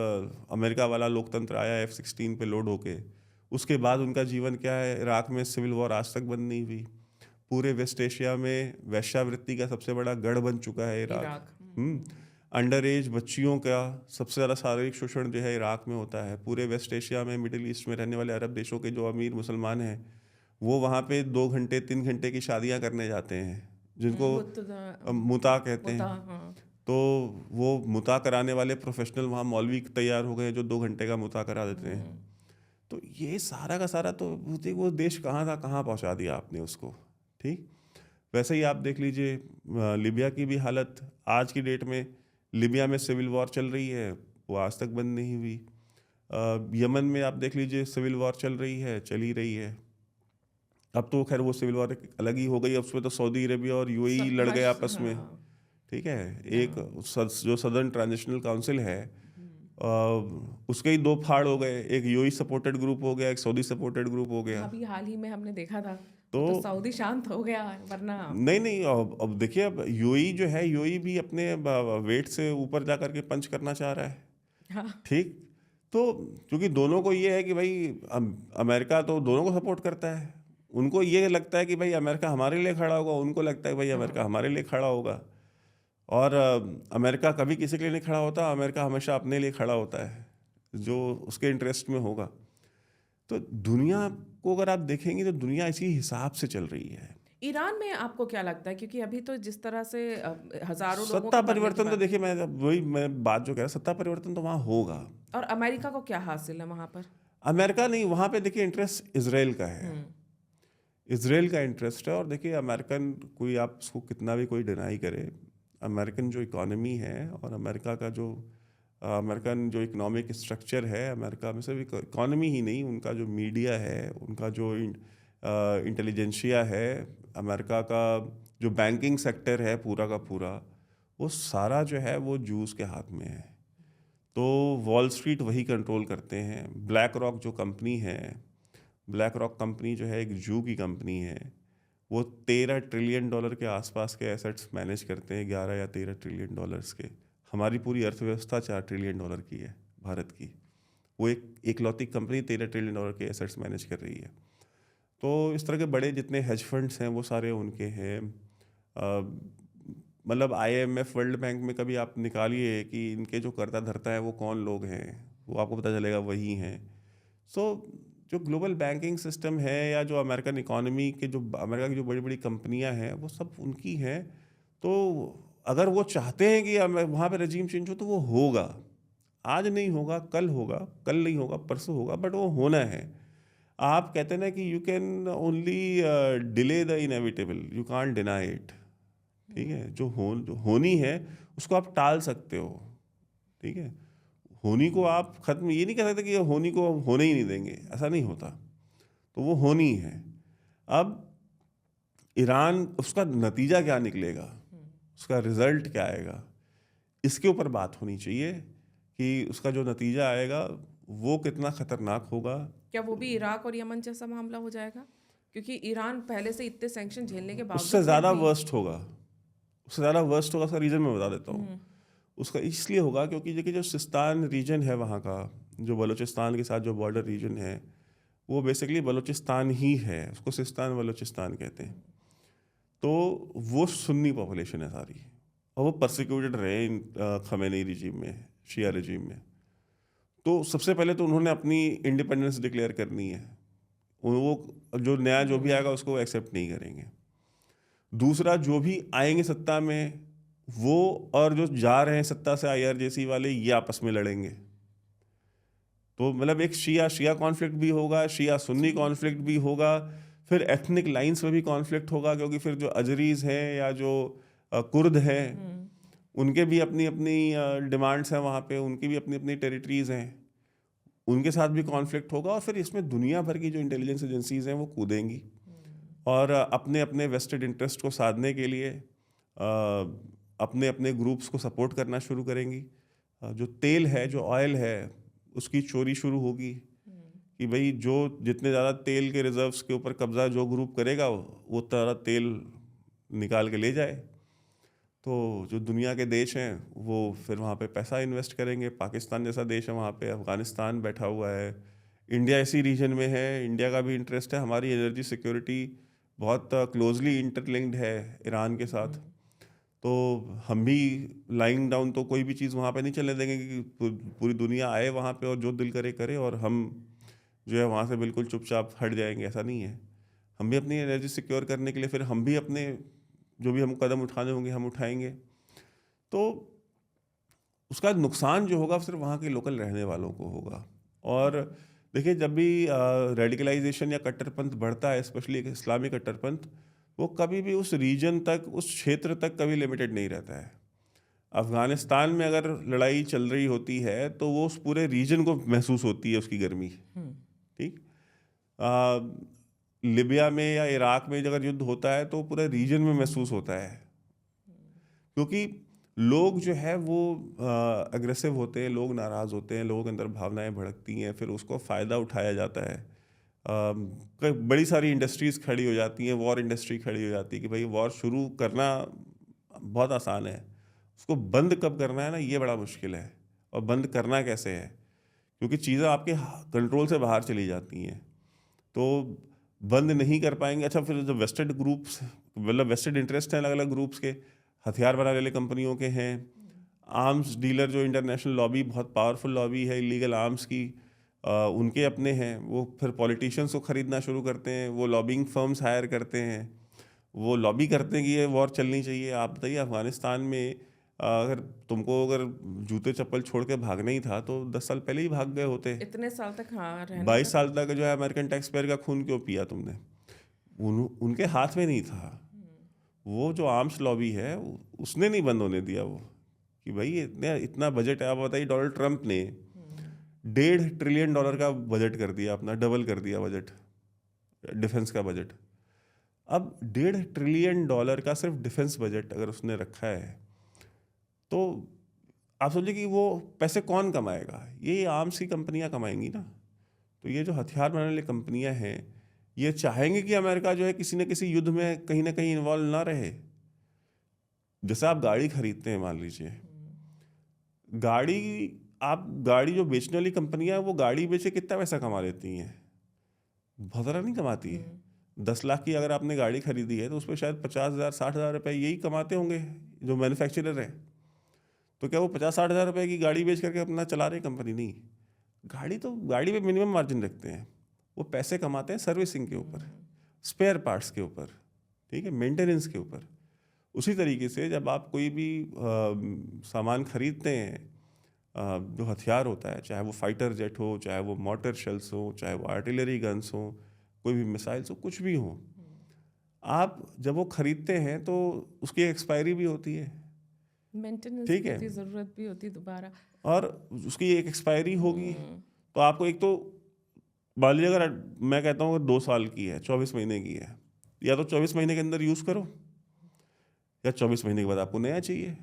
अमेरिका वाला लोकतंत्र आया F-16 पे लोड होके, उसके बाद उनका जीवन क्या है। इराक में सिविल वॉर आज तक बंद नहीं हुई। पूरे वेस्ट एशिया में वेश्यावृत्ति का सबसे बड़ा गढ़ बन चुका है इराक। अंडर एज बच्चियों का सबसे ज़्यादा शारीरिक शोषण जो है इराक में होता है। पूरे वेस्ट एशिया में, मिडिल ईस्ट में रहने वाले अरब देशों के जो अमीर मुसलमान हैं, वो वहाँ पे 2 घंटे 3 घंटे की शादियाँ करने जाते हैं, जिनको मुता कहते हैं। तो वो मुता कराने वाले प्रोफेशनल वहाँ मौलवी तैयार हो गए जो 2 घंटे का मुता करा देते हैं। तो ये सारा का सारा तो वो देश कहाँ था, कहाँ पहुँचा दिया आपने उसको। ठीक वैसे ही आप देख लीजिए लीबिया की भी हालत। आज की डेट में लीबिया में सिविल वॉर चल रही है, वो आज तक बंद नहीं हुई। यमन में आप देख लीजिए सिविल वॉर चल रही है, चल ही रही है। अब तो खैर वो सिविल वॉर अलग ही हो गई, अब उसमें तो सऊदी अरेबिया और यूएई लड़ गए आपस में। ठीक है, एक जो सदर्न ट्रांजिशनल काउंसिल है उसके ही 2 फाड़ हो गए, एक यूएई सपोर्टेड ग्रुप हो गया, एक सऊदी सपोर्टेड ग्रुप हो गया। अभी हाल ही में हमने देखा था तो सऊदी शांत हो गया, वरना नहीं, अब देखिए, अब यूएई जो है, यूएई भी अपने वेट से ऊपर जा करके पंच करना चाह रहा है। हाँ। ठीक, तो क्योंकि दोनों को ये है कि भाई अमेरिका तो दोनों को सपोर्ट करता है। उनको ये लगता है कि भाई अमेरिका हमारे लिए खड़ा होगा, उनको लगता है भाई अमेरिका हमारे लिए खड़ा होगा। और अमेरिका कभी किसी के लिए नहीं खड़ा होता, अमेरिका हमेशा अपने लिए खड़ा होता है, जो उसके इंटरेस्ट में होगा। तो दुनिया को अगर आप देखेंगे तो दुनिया इसी हिसाब से चल रही है। ईरान में आपको क्या लगता है, क्योंकि अभी तो जिस तरह से हजारों लोगों सत्ता के परिवर्तन तो देखिए, मैं बात जो कह रहा, सत्ता परिवर्तन तो वहाँ होगा। और अमेरिका को क्या हासिल है वहाँ पर? अमेरिका नहीं, वहाँ पे देखिए इंटरेस्ट इसराइल का है। इसराइल का इंटरेस्ट है। और देखिए अमेरिकन, कोई आप उसको कितना भी कोई डिनाई करे, अमेरिकन जो इकोनॉमी है और अमेरिका का जो अमेरिकन जो इकोनॉमिक स्ट्रक्चर है, अमेरिका में सिर्फ इकोनॉमी ही नहीं, उनका जो मीडिया है, उनका जो इंटेलिजेंशिया है, अमेरिका का जो बैंकिंग सेक्टर है पूरा का पूरा, वो सारा जो है वो जूस के हाथ में है। तो वॉल स्ट्रीट वही कंट्रोल करते हैं। ब्लैक रॉक जो कंपनी है, ब्लैक रॉक कंपनी जो है एक जू की कंपनी है, वो $13 ट्रिलियन के आसपास के एसेट्स मैनेज करते हैं, 11 या 13 ट्रिलियन डॉलर्स के। हमारी पूरी अर्थव्यवस्था $4 ट्रिलियन की है भारत की। वो एक एकलौती कंपनी $13 ट्रिलियन के एसेट्स मैनेज कर रही है। तो इस तरह के बड़े जितने हेज फंड्स हैं वो सारे उनके हैं। मतलब IMF, वर्ल्ड बैंक में कभी आप निकालिए कि इनके जो कर्ता धर्ता है वो कौन लोग हैं, वो आपको पता चलेगा वही हैं। सो जो ग्लोबल बैंकिंग सिस्टम है या जो अमेरिकन इकोनॉमी के जो अमेरिका की जो बड़ी बड़ी कंपनियां हैं वो सब उनकी हैं। तो अगर वो चाहते हैं कि वहाँ पे रजीम चेंज हो तो वो होगा। आज नहीं होगा, कल होगा, कल नहीं होगा, परसों होगा, बट वो होना है। आप कहते हैं ना कि you can only delay the inevitable, you can't deny it. ठीक है, जो होनी है उसको आप टाल सकते हो। ठीक है, होनी को आप खत्म ये नहीं कह सकते कि होनी को होने ही नहीं देंगे, ऐसा नहीं होता। तो वो होनी है। अब ईरान, उसका नतीजा क्या निकलेगा, उसका रिजल्ट क्या आएगा, इसके ऊपर बात होनी चाहिए कि उसका जो नतीजा आएगा वो कितना खतरनाक होगा। क्या वो भी इराक और यमन जैसा मामला हो जाएगा? क्योंकि ईरान पहले से इतने सैंक्शन झेलने के उससे बावजूद ज़्यादा फिर भी वर्स्ट होगा, उससे ज़्यादा वर्स्ट होगा। उसका रीज़न मैं बता देता हूँ। उसका इसलिए होगा क्योंकि देखिए जो सिस्तान रीजन है वहाँ का, जो बलूचिस्तान के साथ जो बॉर्डर रीजन है, वो बेसिकली बलूचिस्तान ही है, उसको सिस्तान बलूचिस्तान कहते हैं। तो वो सुन्नी पॉपुलेशन है सारी, और वो परसिक्यूटेड रहे खमेनी रिजीम में, शिया रिजीम में। तो सबसे पहले तो उन्होंने अपनी इंडिपेंडेंस डिक्लेयर करनी है, वो जो नया जो भी आएगा उसको एक्सेप्ट नहीं करेंगे। दूसरा, जो भी आएंगे सत्ता में वो और जो जा रहे हैं सत्ता से IRGC वाले, ये आपस में लड़ेंगे। तो मतलब एक शिया शिया कॉन्फ्लिक्ट भी होगा, शिया सुन्नी कॉन्फ्लिक्ट भी होगा, फिर एथनिक लाइंस में भी कॉन्फ्लिक्ट होगा, क्योंकि फिर जो अजरीज हैं या जो कुर्द हैं, उनके भी अपनी अपनी डिमांड्स हैं वहाँ पे, उनकी भी अपनी अपनी टेरिटरीज हैं, उनके साथ भी कॉन्फ्लिक्ट होगा। और फिर इसमें दुनिया भर की जो इंटेलिजेंस एजेंसीज हैं वो कूदेंगी और अपने अपने वेस्टेड इंटरेस्ट को साधने के लिए अपने अपने ग्रुप्स को सपोर्ट करना शुरू करेंगी। जो तेल है, जो ऑयल है, उसकी चोरी शुरू होगी कि भाई जो जितने ज़्यादा तेल के रिजर्व्स के ऊपर कब्जा जो ग्रुप करेगा वो उतना ज़्यादा तेल निकाल के ले जाए। तो जो दुनिया के देश हैं वो फिर वहाँ पे पैसा इन्वेस्ट करेंगे। पाकिस्तान जैसा देश है वहाँ पे, अफ़गानिस्तान बैठा हुआ है, इंडिया इसी रीजन में है, इंडिया का भी इंटरेस्ट है। हमारी एनर्जी सिक्योरिटी बहुत क्लोजली इंटरलिंक्ड है ईरान के साथ। तो हम भी लाइंग डाउन तो कोई भी चीज़ वहाँ पे नहीं चलने देंगे कि पूरी दुनिया आए वहाँ पे और जो दिल करे करे, और हम जो है वहाँ से बिल्कुल चुपचाप हट जाएंगे, ऐसा नहीं है। हम भी अपनी एनर्जी सिक्योर करने के लिए फिर हम भी अपने जो भी हम कदम उठाने होंगे हम उठाएंगे। तो उसका नुकसान जो होगा सिर्फ वहाँ के लोकल रहने वालों को होगा। और देखिए, जब भी रेडिकलाइजेशन या कट्टरपंथ बढ़ता है, स्पेशली इस्लामी कट्टरपंथ, वो कभी भी उस रीजन तक, उस क्षेत्र तक कभी लिमिटेड नहीं रहता है। अफ़गानिस्तान में अगर लड़ाई चल रही होती है तो वो उस पूरे रीजन को महसूस होती है उसकी गर्मी, ठीक। लिबिया में या इराक में अगर युद्ध होता है तो पूरे रीजन में महसूस होता है, क्योंकि लोग जो है वो अग्रेसिव होते हैं, लोग नाराज़ होते हैं, लोगों के अंदर भावनाएं भड़कती हैं, फिर उसको फ़ायदा उठाया जाता है। बड़ी सारी इंडस्ट्रीज़ खड़ी हो जाती हैं, वॉर इंडस्ट्री खड़ी हो जाती है कि भाई वॉर शुरू करना बहुत आसान है, उसको बंद कब करना है ना, ये बड़ा मुश्किल है। और बंद करना कैसे है, क्योंकि चीज़ें आपके कंट्रोल से बाहर चली जाती हैं, तो बंद नहीं कर पाएंगे। अच्छा, फिर जो वेस्टेड ग्रुप्स, मतलब वेस्टेड इंटरेस्ट हैं अलग अलग ग्रुप्स के, हथियार बनाने वाले कंपनियों के हैं, आर्म्स डीलर जो इंटरनेशनल लॉबी, बहुत पावरफुल लॉबी है इलीगल आर्म्स की, उनके अपने हैं। वो फिर पॉलिटिशियंस को ख़रीदना शुरू करते हैं, वो लॉबिंग फर्म्स हायर करते हैं, वो लॉबी करते हैं कि ये वॉर चलनी चाहिए। आप बताइए, अफ़गानिस्तान में अगर तुमको अगर जूते चप्पल छोड़ के भागना ही था तो 10 साल पहले ही भाग गए होते। इतने साल तक हाँ रहना 22 साल तक जो है अमेरिकन टैक्स पेयर का खून क्यों पिया तुमने? उनके हाथ में नहीं था। वो जो आर्म्स लॉबी है उसने नहीं बंद होने दिया वो, कि भाई इतना बजट है। आप बताइए, डोनाल्ड ट्रंप ने $1.5 ट्रिलियन का बजट कर दिया, अपना डबल कर दिया बजट, डिफेंस का बजट। अब $1.5 ट्रिलियन का सिर्फ डिफेंस बजट अगर उसने रखा है, तो आप सोचिए कि वो पैसे कौन कमाएगा? ये आर्म्स की कंपनियां कमाएंगी ना। तो ये जो हथियार बनाने वाली कंपनियां हैं, ये चाहेंगे कि अमेरिका जो है किसी न किसी युद्ध में कहीं ना कहीं इन्वॉल्व ना रहे। जैसे आप गाड़ी खरीदते हैं, मान लीजिए गाड़ी जो बेचने वाली कंपनियां हैं, वो गाड़ी बेचे कितना पैसा कमा लेती हैं? बहुत ज़्यादा नहीं कमाती है। 10 लाख की अगर आपने गाड़ी खरीदी है तो उस पर शायद 50,000 60,000 रुपये यही कमाते होंगे जो मैन्युफैक्चरर है। तो क्या वो 50-60 हज़ार रुपये की गाड़ी बेच करके अपना चला रहे कंपनी? नहीं। गाड़ी पे मिनिमम मार्जिन रखते हैं। वो पैसे कमाते हैं सर्विसिंग के ऊपर, स्पेयर पार्ट्स के ऊपर, ठीक है, मेंटेनेंस के ऊपर। उसी तरीके से जब आप कोई भी सामान खरीदते हैं, जो हथियार होता है, चाहे वो फाइटर जेट हो, चाहे वो मोटर शेल्स हो, चाहे वो आर्टिलरी गन्स हो, कोई भी मिसाइल्स हो, कुछ भी हो, आप जब वो खरीदते हैं तो उसकी एक्सपायरी भी होती है, मेंटेनेंस ठीक की है, ज़रूरत भी होती है दोबारा। और उसकी एक एक्सपायरी होगी। तो आपको एक तो मान लीजिए, अगर मैं कहता हूँ 2 साल की है, 24 महीने की है, या तो 24 महीने के अंदर यूज़ करो या 24 महीने के बाद आपको नया चाहिए।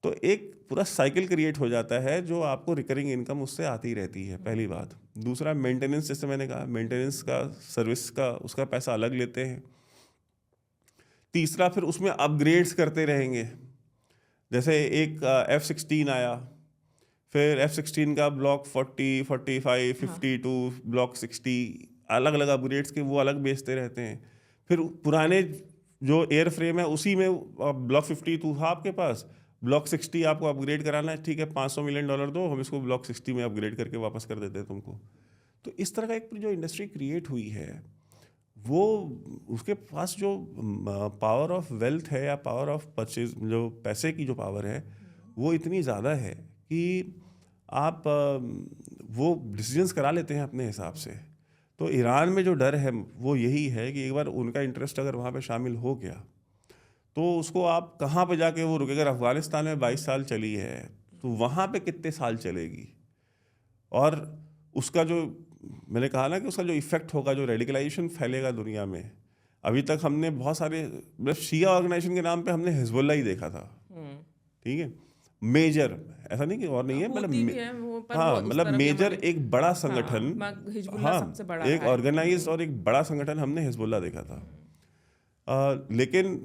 तो एक पूरा साइकिल क्रिएट हो जाता है जो आपको रिकरिंग इनकम उससे आती रहती है, पहली बात। दूसरा मेंटेनेंस, जैसे मैंने कहा मेंटेनेंस का, सर्विस का, उसका पैसा अलग लेते हैं। तीसरा फिर उसमें अपग्रेड्स करते रहेंगे। जैसे एक F-16 आया, फिर F-16 का ब्लॉक 40, 45, 52, ब्लॉक 60, अलग अलग अपग्रेड्स के वो अलग बेचते रहते हैं। फिर पुराने जो एयर फ्रेम है उसी में ब्लॉक 52 था आपके पास, ब्लॉक 60 आपको अपग्रेड कराना है, ठीक है $500 मिलियन दो, हम इसको ब्लॉक 60 में अपग्रेड करके वापस कर देते हैं तुमको। तो इस तरह का एक जो इंडस्ट्री क्रिएट हुई है, वो उसके पास जो पावर ऑफ वेल्थ है या पावर ऑफ परचेज, जो पैसे की जो पावर है, वो इतनी ज़्यादा है कि आप वो डिसीजंस करा लेते हैं अपने हिसाब से। तो ईरान में जो डर है वो यही है कि एक बार उनका इंटरेस्ट अगर वहाँ पे शामिल हो गया तो उसको आप कहाँ पे जाके वो रुकेगा। अगर अफ़गानिस्तान में 22 साल चली है तो वहाँ पे कितने साल चलेगी। और उसका जो मैंने कहा ना कि उसका जो इफ़ेक्ट होगा, जो रेडिकलाइजेशन फैलेगा दुनिया में। अभी तक हमने बहुत सारे, मतलब शिया ऑर्गेनाइजेशन के नाम पे हमने हिजबुल्ला ही देखा था, ठीक है, मेजर, ऐसा नहीं कि और नहीं है, मतलब हाँ, मतलब मेजर एक बड़ा संगठन, हाँ, एक ऑर्गेनाइज और एक बड़ा संगठन हमने हिजबुल्ला देखा था। लेकिन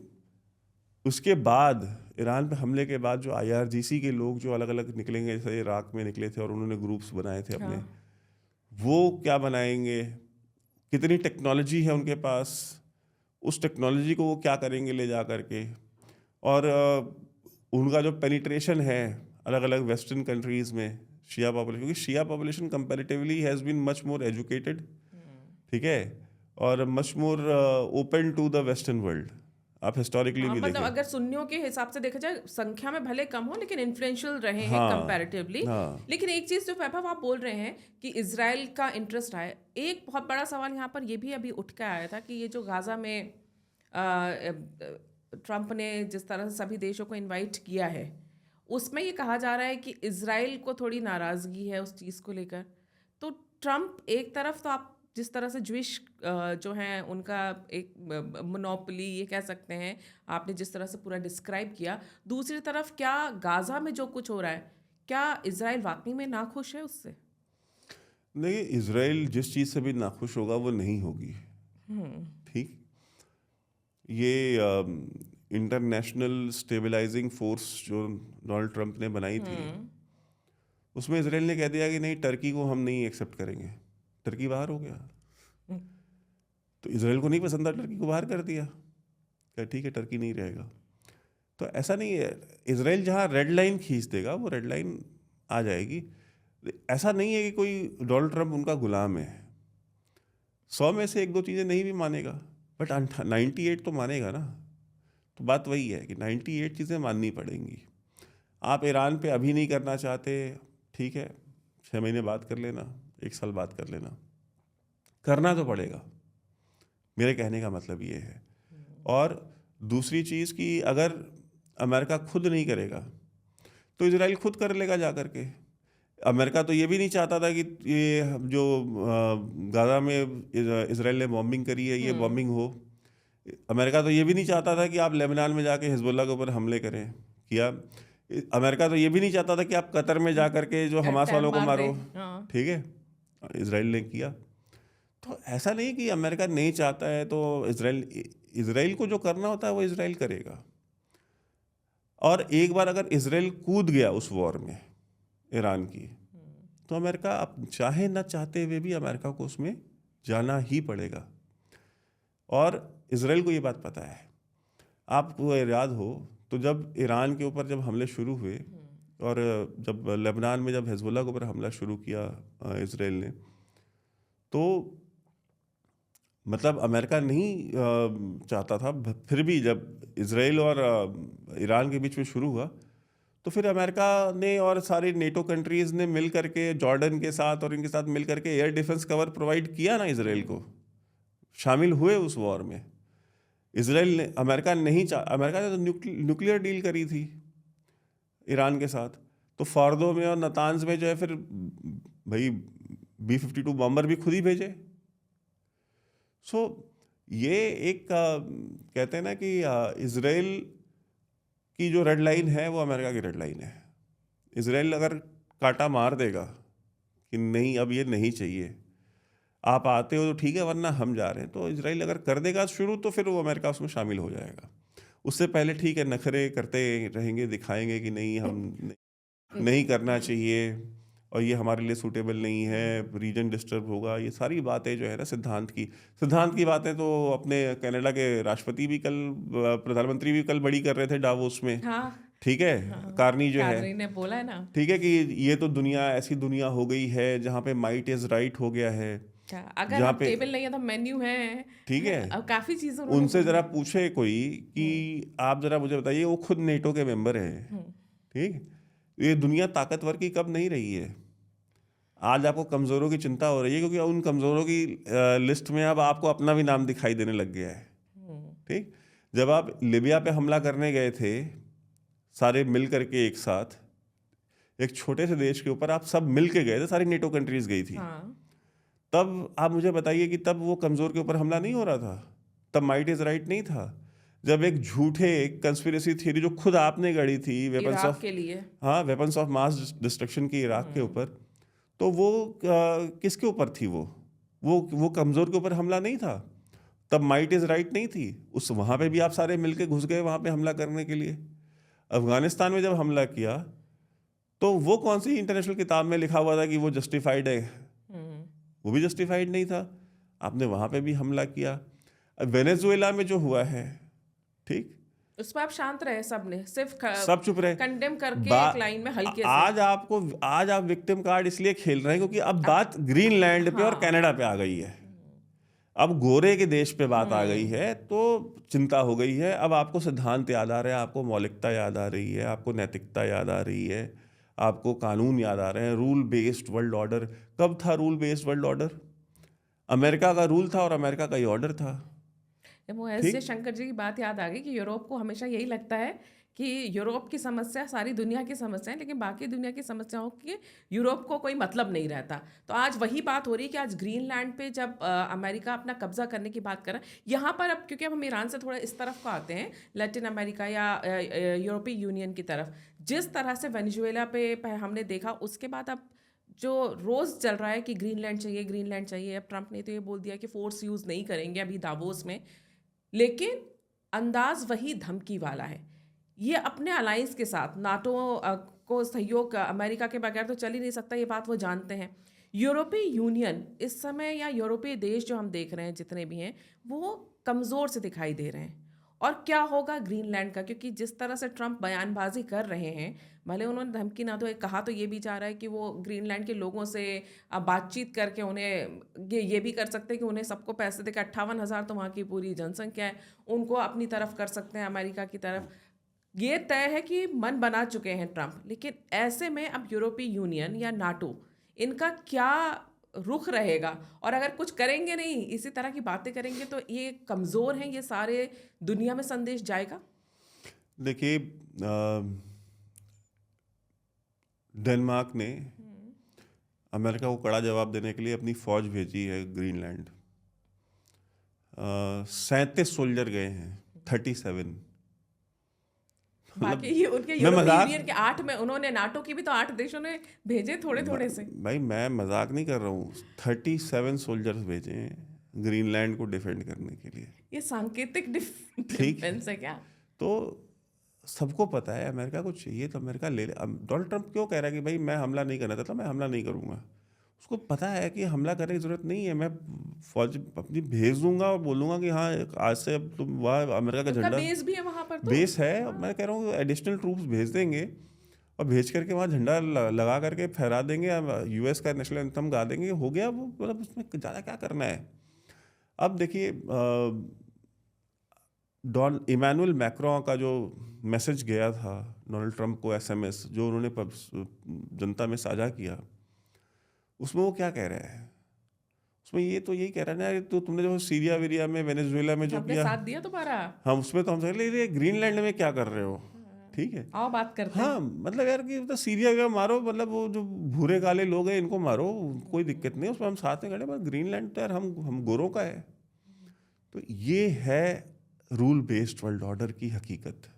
उसके बाद ईरान पे हमले के बाद जो IRGC के लोग जो अलग अलग निकलेंगे, जैसे इराक में निकले थे और उन्होंने ग्रुप्स बनाए थे अपने, वो क्या बनाएंगे, कितनी टेक्नोलॉजी है उनके पास, उस टेक्नोलॉजी को वो क्या करेंगे ले जा करके, और उनका जो पेनिट्रेशन है अलग अलग वेस्टर्न कंट्रीज़ में शिया पॉपुलेशन, क्योंकि Shia population comparatively has been much more educated, ठीक है, और much more open to the western world. आप हिस्टोरिकली भी मतलब देखें, अगर सुन्नियों के हिसाब से देखा जाए, संख्या में भले कम हो लेकिन इन्फ्लुएंशियल रहे हैं कंपैरेटिवली। लेकिन एक चीज़ जो वैभव आप बोल रहे हैं कि इजराइल का इंटरेस्ट है, एक बहुत बड़ा सवाल यहाँ पर ये भी अभी उठ के आया था कि ये जो गाज़ा में ट्रंप ने जिस तरह से सभी देशों को इनवाइट किया है, उसमें ये कहा जा रहा है कि इजराइल को थोड़ी नाराज़गी है उस चीज़ को लेकर। तो ट्रंप एक तरफ तो आप जिस तरह से ज्विश जो हैं उनका एक मोनोपोली ये कह सकते हैं, आपने जिस तरह से पूरा डिस्क्राइब किया, दूसरी तरफ क्या गाज़ा में जो कुछ हो रहा है, क्या इजराइल वाकई में नाखुश है उससे? नहीं, इजराइल जिस चीज़ से भी नाखुश होगा वो नहीं होगी, ठीक। ये इंटरनेशनल स्टेबलाइजिंग फोर्स जो डोनाल्ड ट्रंप ने बनाई थी, उसमें इजराइल ने कह दिया कि नहीं, टर्की को हम नहीं एक्सेप्ट करेंगे, टर्की बाहर हो गया। तो इजराइल को नहीं पसंद था, टर्की को बाहर कर दिया, क्या ठीक है, टर्की नहीं रहेगा। तो ऐसा नहीं है, इजराइल जहाँ रेड लाइन खींच देगा वो रेड लाइन आ जाएगी। ऐसा नहीं है कि कोई डोनाल्ड ट्रंप उनका गुलाम है, 100 में से 1-2 चीज़ें नहीं भी मानेगा, बट 98 तो मानेगा ना। तो बात वही है कि 98 चीज़ें माननी पड़ेंगी। आप ईरान पे अभी नहीं करना चाहते, ठीक है, 6 महीने बाद कर लेना, 1 साल बाद कर लेना, करना तो पड़ेगा, मेरे कहने का मतलब ये है। और दूसरी चीज़ कि अगर अमेरिका खुद नहीं करेगा तो इजराइल खुद कर लेगा जा करके। अमेरिका तो ये भी नहीं चाहता था कि ये जो गाज़ा में इजराइल ने बॉम्बिंग करी है ये बॉम्बिंग हो। अमेरिका तो ये भी नहीं चाहता था कि आप लेबनान में जाके हिजबुल्ला के ऊपर हमले करें, किया। अमेरिका तो ये भी नहीं चाहता था कि आप कतर में जा करके जो हमास वालों को मारो, ठीक है, इजराइल ने किया। तो ऐसा नहीं कि अमेरिका नहीं चाहता है तो इजराइल को जो करना होता है वो इजराइल करेगा। और एक बार अगर इजराइल कूद गया उस वॉर में ईरान की, तो अमेरिका अब चाहे ना चाहते हुए भी अमेरिका को उसमें जाना ही पड़ेगा। और इजराइल को ये बात पता है। आपको याद हो तो जब ईरान के ऊपर जब हमले शुरू हुए और जब लेबनान में जब हिजबुल्ला के ऊपर हमला शुरू किया इजराइल ने, तो मतलब अमेरिका नहीं चाहता था, फिर भी जब इजराइल और ईरान के बीच में शुरू हुआ तो फिर अमेरिका ने और सारे नेटो कंट्रीज़ ने मिल करके जॉर्डन के साथ और इनके साथ मिल करके एयर डिफेंस कवर प्रोवाइड किया ना, इजराइल को शामिल हुए उस वॉर में। इजराइल ने, अमेरिका ने तो न्यूक्लियर डील करी थी ईरान के साथ, तो फार्दो में और नतान्ज में जो है फिर भाई B-52 बॉम्बर भी खुद ही भेजे। सो ये एक कहते हैं ना कि इजराइल की जो रेड लाइन है वो अमेरिका की रेड लाइन है। इजराइल अगर कांटा मार देगा कि नहीं अब ये नहीं चाहिए, आप आते हो तो ठीक है वरना हम जा रहे हैं, तो इजराइल अगर कर देगा शुरू तो फिर वो अमेरिका उसमें शामिल हो जाएगा। उससे पहले ठीक है नखरे करते रहेंगे, दिखाएंगे कि नहीं हम नहीं करना चाहिए और ये हमारे लिए सूटेबल नहीं है, रीजन डिस्टर्ब होगा, ये सारी बातें जो है ना सिद्धांत की बातें तो अपने कनाडा के राष्ट्रपति भी कल, प्रधानमंत्री भी कल बड़ी कर रहे थे डावोस में। हाँ ठीक है, हाँ, कार्नी जो है, कार्नी ने बोला है ना। ठीक है कि ये तो दुनिया ऐसी दुनिया हो गई है जहाँ पे माइट इज राइट हो गया है, क्या अगर जहाँ हम पे टेबल नहीं है तो मेन्यू है। ठीक है। अब काफी चीजें उन्होंने उनसे बोली। जरा पूछे कोई कि आप जरा मुझे बताइए, वो खुद नेटो के मेंबर हैं, हम्म, ठीक, ये दुनिया ताकतवर की कब नहीं रही है। आज आपको कमज़ोरों की चिंता हो रही है क्योंकि उन कमज़ोरों की लिस्ट में अब आपको अपना भी नाम दिखाई देने लग गया है। ठीक, जब आप लिबिया पे हमला करने गए थे सारे मिल करके एक साथ, एक छोटे से देश के ऊपर आप सब मिल के गए थे, सारी नेटो कंट्रीज गई थी, हाँ तब आप मुझे बताइए कि तब वो कमज़ोर के ऊपर हमला नहीं हो रहा था, तब माइट इज़ राइट नहीं था। जब एक झूठे कंस्पिरेसी थ्योरी जो खुद आपने गढ़ी थी वेपन्स इराक ऑफ, के लिए। हाँ वेपन्स ऑफ मास डिस्ट्रक्शन की इराक के ऊपर, तो वो किसके ऊपर थी, वो कमज़ोर के ऊपर हमला नहीं था, तब माइट इज़ राइट नहीं थी। उस वहाँ पे भी आप सारे मिलके घुस गए वहाँ पे हमला करने के लिए। अफगानिस्तान में जब हमला किया तो वो कौन सी इंटरनेशनल किताब में लिखा हुआ था कि वो जस्टिफाइड है, वो भी जस्टिफाइड नहीं था, आपने वहाँ पे भी हमला किया। वेनेजुएला में जो हुआ है, ठीक, उस पर आप शांत रहे, सबने सिर्फ सब चुप रहे, कंडेम करके एक लाइन में हल्के से। आज आप विक्टिम कार्ड इसलिए खेल रहे हैं क्योंकि अब बात ग्रीनलैंड पे और कनाडा पे आ गई है, अब गोरे के देश पे बात आ गई है, तो चिंता हो गई है। अब आपको सिद्धांत याद आ रहे हैं, आपको मौलिकता याद आ रही है, आपको नैतिकता याद आ रही है, आपको कानून याद आ रहे हैं। रूल बेस्ड वर्ल्ड ऑर्डर, कब था rule based world order? America का रूल था और अमेरिका का ही ऑर्डर था। वो एस जयशंकर जी की बात याद आ गई कि यूरोप को हमेशा यही लगता है कि यूरोप की समस्या सारी दुनिया की समस्या है, लेकिन बाकी दुनिया की समस्याओं के यूरोप को कोई मतलब नहीं रहता। तो आज वही बात हो रही है कि आज ग्रीनलैंड पे जब अमेरिका अपना कब्जा करने की बात कर रहा है यहाँ पर, अब क्योंकि अब हम ईरान से थोड़ा इस तरफ को आते हैं, लैटिन अमेरिका या यूरोपीय यूनियन की तरफ, जिस तरह से वेनेजुएला पे हमने देखा, उसके बाद अब जो रोज़ चल रहा है कि ग्रीनलैंड चाहिए, ग्रीनलैंड चाहिए। अब ट्रंप ने तो ये बोल दिया कि फोर्स यूज़ नहीं करेंगे अभी दावोस में, लेकिन अंदाज वही धमकी वाला है। ये अपने अलायंस के साथ नाटो को सहयोग अमेरिका के बगैर तो चल ही नहीं सकता, ये बात वो जानते हैं। यूरोपीय यूनियन इस समय, या यूरोपीय देश जो हम देख रहे हैं जितने भी हैं, वो कमज़ोर से दिखाई दे रहे हैं। और क्या होगा ग्रीनलैंड का, क्योंकि जिस तरह से ट्रंप बयानबाजी कर रहे हैं, भले उन्होंने धमकी ना दो, कहा तो ये भी जा रहा है कि वो ग्रीनलैंड के लोगों से बातचीत करके उन्हें ये भी कर सकते हैं कि उन्हें सबको पैसे देकर 58,000 तो वहाँ की पूरी जनसंख्या है, उनको अपनी तरफ कर सकते हैं, अमेरिका की तरफ। ये तय है कि मन बना चुके हैं ट्रंप। लेकिन ऐसे में अब यूरोपीय यूनियन या नाटो, इनका क्या रुख रहेगा? और अगर कुछ करेंगे नहीं, इसी तरह की बातें करेंगे, तो ये कमज़ोर हैं, ये सारे दुनिया में संदेश जाएगा। देखिए, डेनमार्क ने अमेरिका को कड़ा जवाब देने के लिए अपनी फौज भेजी है ग्रीनलैंड। 37 सोल्जर गए हैं, 37। बाकी ये उनके यूरोपीय यूनियन के 8 में, उन्होंने नाटो की भी तो 8 देशों ने भेजे थोड़े थोड़े से। भाई मैं मजाक नहीं कर रहा हूँ, 37 सोल्जर्स भेजे हैं ग्रीनलैंड को डिफेंड करने के लिए। ये सांकेतिक डिफेंस है क्या? तो सबको पता है अमेरिका को चाहिए तो अमेरिका ले ले। डोनाल्ड ट्रंप क्यों कह रहा है कि भाई मैं हमला नहीं करना चाहता, मैं हमला नहीं करूँगा? उसको पता है कि हमला करने की ज़रूरत नहीं है, मैं फौज अपनी भेज दूंगा और बोलूँगा कि हाँ आज से अब तुम वहाँ अमेरिका का झंडा, बेस भी है वहाँ पर, तो बेस है। अब मैं कह रहा हूँ एडिशनल ट्रूप्स भेज देंगे और भेज करके वहाँ झंडा लगा करके फहरा देंगे, यूएस का नेशनल एंथम गा देंगे, हो गया वो। मतलब उसमें ज़्यादा क्या करना है? अब देखिए, इमैनुअल मैक्रों का जो मैसेज गया था डोनाल्ड ट्रंप को, एसएमएस जो उन्होंने जनता में साझा किया, उसमें वो क्या कह रहा है? उसमें ये तो यही कह रहा है ना, तो तुमने जो सीरिया वीरिया में, वेनेजुएला में जो किया, साथ दिया तुम्हारा, हम उसमें तो हम समझ ले, ग्रीनलैंड में क्या कर रहे हो? ठीक है, आओ बात करते हैं। हाँ मतलब यार कि तो सीरिया का मारो, मतलब वो जो भूरे काले लोग हैं इनको मारो, कोई दिक्कत नहीं, उसमें हम साथ में खड़े, पर ग्रीनलैंड तो यार हम गोरों का है। तो ये है रूल बेस्ड वर्ल्ड ऑर्डर की हकीकत।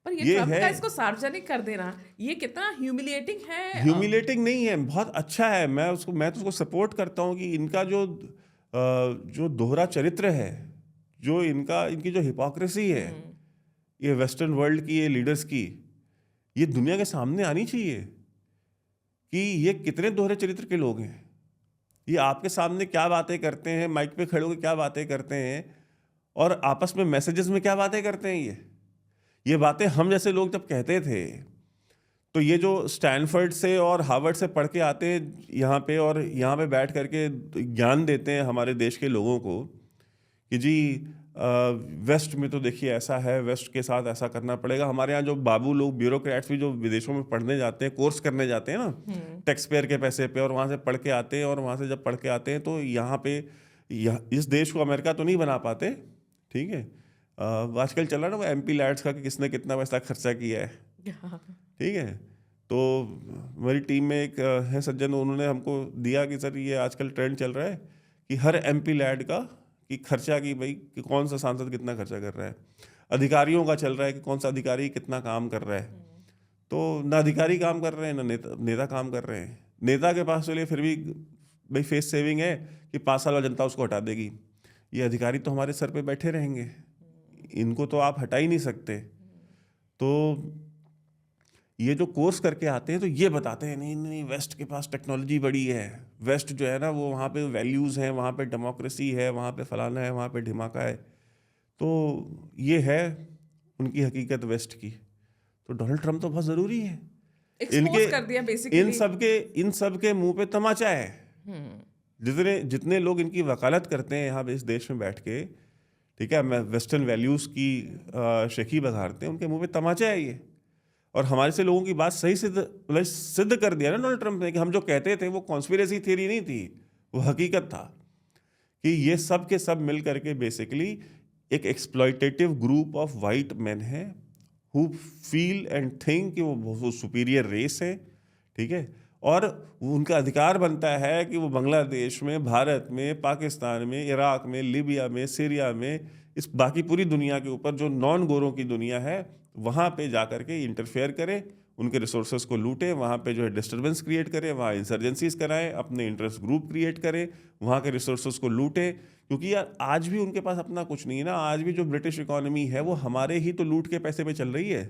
पर ये ये ट्रम्प है, का इसको सार्वजनिक कर देना, ये कितना ह्यूमिलिएटिंग है। ह्यूमिलेटिंग नहीं है, बहुत अच्छा है। मैं तो उसको सपोर्ट करता हूँ कि इनका जो दोहरा चरित्र है, जो इनकी जो हिपोक्रेसी है, ये वेस्टर्न वर्ल्ड की, ये लीडर्स की, ये दुनिया के सामने आनी चाहिए कि ये कितने दोहरे चरित्र के लोग हैं। ये आपके सामने क्या बातें करते हैं, माइक पे खड़े होकर क्या बातें करते हैं, और आपस में मैसेजेस में क्या बातें करते हैं। ये बातें हम जैसे लोग जब कहते थे, तो ये जो स्टैनफोर्ड से और हार्वर्ड से पढ़ के आते हैं यहाँ पे, और यहाँ पे बैठ करके ज्ञान देते हैं हमारे देश के लोगों को कि जी वेस्ट में तो देखिए ऐसा है, वेस्ट के साथ ऐसा करना पड़ेगा। हमारे यहाँ जो बाबू लोग, ब्यूरोक्रेट्स भी जो विदेशों में पढ़ने जाते हैं, कोर्स करने जाते हैं ना, टैक्स पेयर के पैसे पे, और वहाँ से पढ़ के आते हैं, और वहाँ से जब पढ़ के आते हैं तो यहाँ पे इस देश को अमेरिका तो नहीं बना पाते, ठीक है। आजकल चल रहा है ना वो MP लैड्स का कि किसने कितना पैसा खर्चा किया है, ठीक है। तो मेरी टीम में एक है सज्जन, उन्होंने हमको दिया कि सर ये आजकल ट्रेंड चल रहा है कि हर MP लैड का कि खर्चा, कि भाई कि कौन सा सांसद कितना खर्चा कर रहा है। अधिकारियों का चल रहा है कि कौन सा अधिकारी कितना काम कर रहा है। तो ना अधिकारी काम कर रहे हैं, ना नेता काम कर रहे हैं। नेता के पास चलिए फिर भी भाई फेस सेविंग है कि 5 साल बाद जनता उसको हटा देगी। ये अधिकारी तो हमारे सर पे बैठे रहेंगे, इनको तो आप हटा ही नहीं सकते। तो ये जो कोर्स करके आते हैं तो ये बताते हैं नहीं नहीं, वेस्ट के पास टेक्नोलॉजी बड़ी है, वेस्ट जो है ना वो वहाँ पे वैल्यूज़ हैं, वहाँ पे डेमोक्रेसी है, वहाँ पे फलाना है, वहाँ पे ढिमाका है। तो ये है उनकी हकीकत वेस्ट की। तो डोनाल्ड ट्रम्प तो बहुत ज़रूरी है, एक्सपोज कर दिया बेसिकली। इन सब के मुंह पे तमाचा है। जितने लोग इनकी वकालत करते हैं यहाँ पे इस देश में बैठ के, ठीक है, वेस्टर्न वैल्यूज़ की शेखी बघारते हैं, उनके मुंह पे तमाचा है ये। और हमारे से लोगों की बात सही सिद्ध कर दिया ना डोनाल्ड ट्रम्प ने कि हम जो कहते थे वो कॉन्स्पिरेसी थियरी नहीं थी, वो हकीकत था कि ये सब के सब मिल करके बेसिकली एक exploitative group of white man है हु फील एंड थिंक कि वो सुपीरियर रेस है, ठीक है। और उनका अधिकार बनता है कि वो बांग्लादेश में, भारत में, पाकिस्तान में, इराक में, लीबिया में, सीरिया में, इस बाकी पूरी दुनिया के ऊपर जो नॉन गोरों की दुनिया है वहाँ पे जा कर के इंटरफेयर करे, उनके रिसोर्सेज को लूटे, वहाँ पे जो है डिस्टर्बेंस क्रिएट करे, वहाँ इंसर्जेंसीज कराएं, अपने इंटरेस्ट ग्रुप क्रिएट करें, वहाँ के रिसोर्सेज को लूटे। क्योंकि यार आज भी उनके पास अपना कुछ नहीं है ना। आज भी जो ब्रिटिश इकोनॉमी है वो हमारे ही तो लूट के पैसे पे चल रही है।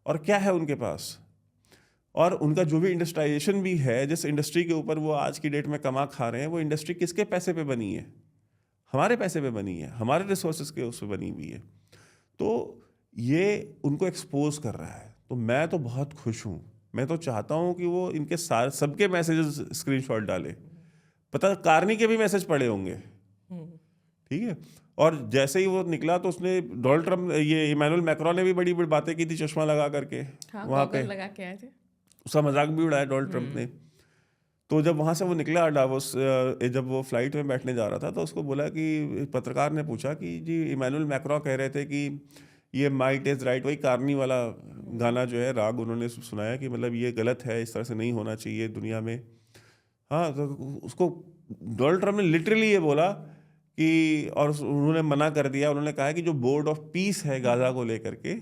और क्या है उनके पास, और उनका जो भी इंडस्ट्रियलाइजेशन भी है, जिस इंडस्ट्री के ऊपर वो आज की डेट में कमा खा रहे हैं, वो इंडस्ट्री किसके पैसे पे बनी है? हमारे पैसे पे बनी है, हमारे रिसोर्सेज के उस पर बनी हुई है। तो ये उनको एक्सपोज कर रहा है। तो मैं तो बहुत खुश हूँ। मैं तो चाहता हूँ कि वो इनके सारे सबके मैसेजेस स्क्रीनशॉट डाले। पता कार्नी के भी मैसेज पड़े होंगे, ठीक है। और जैसे ही वो निकला तो उसने डोनाल्ड ट्रम्प, ये इमैनुअल मैक्रोन ने भी बड़ी बड़ी बातें की थी चश्मा लगा करके, वहाँ पे लगा के आए थे, उसका मजाक भी उड़ाया डोनाल्ड ट्रम्प ने। तो जब वहाँ से वो निकला डावोस, जब वो फ्लाइट में बैठने जा रहा था तो उसको बोला कि, पत्रकार ने पूछा कि जी इमैनुअल मैक्रोन कह रहे थे कि ये माइट इज़ राइट, वही कार्नी वाला गाना जो है राग उन्होंने सुनाया कि मतलब ये गलत है, इस तरह से नहीं होना चाहिए दुनिया में। हाँ, तो उसको डोनाल्ड ट्रम्प ने लिटरली ये बोला कि, और उन्होंने मना कर दिया। उन्होंने कहा कि जो बोर्ड ऑफ पीस है गाज़ा को लेकर के,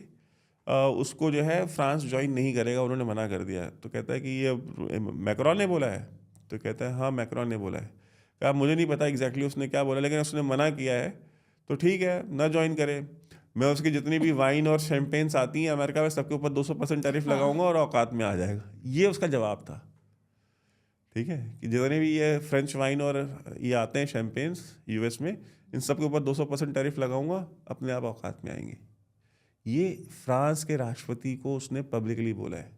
उसको जो है फ्रांस ज्वाइन नहीं करेगा, उन्होंने मना कर दिया। तो कहता है कि ये मैक्रोन ने बोला है? तो कहता है हाँ मैक्रोन ने बोला है। कहा मुझे नहीं पता एग्जैक्टली उसने क्या बोला, लेकिन उसने मना किया है, तो ठीक है ना ज्वाइन करे। मैं उसकी जितनी भी वाइन और शैम्पेन्स आती हैं अमेरिका में, सबके ऊपर 200% टैरिफ लगाऊंगा और औकात में आ जाएगा। ये उसका जवाब था, ठीक है, कि जितने भी ये फ्रेंच वाइन और ये आते हैं शैम्पेन्स US में, इन सब के ऊपर 200% टैरिफ लगाऊंगा, अपने आप औकात में आएंगे। ये फ्रांस के राष्ट्रपति को उसने पब्लिकली बोला है।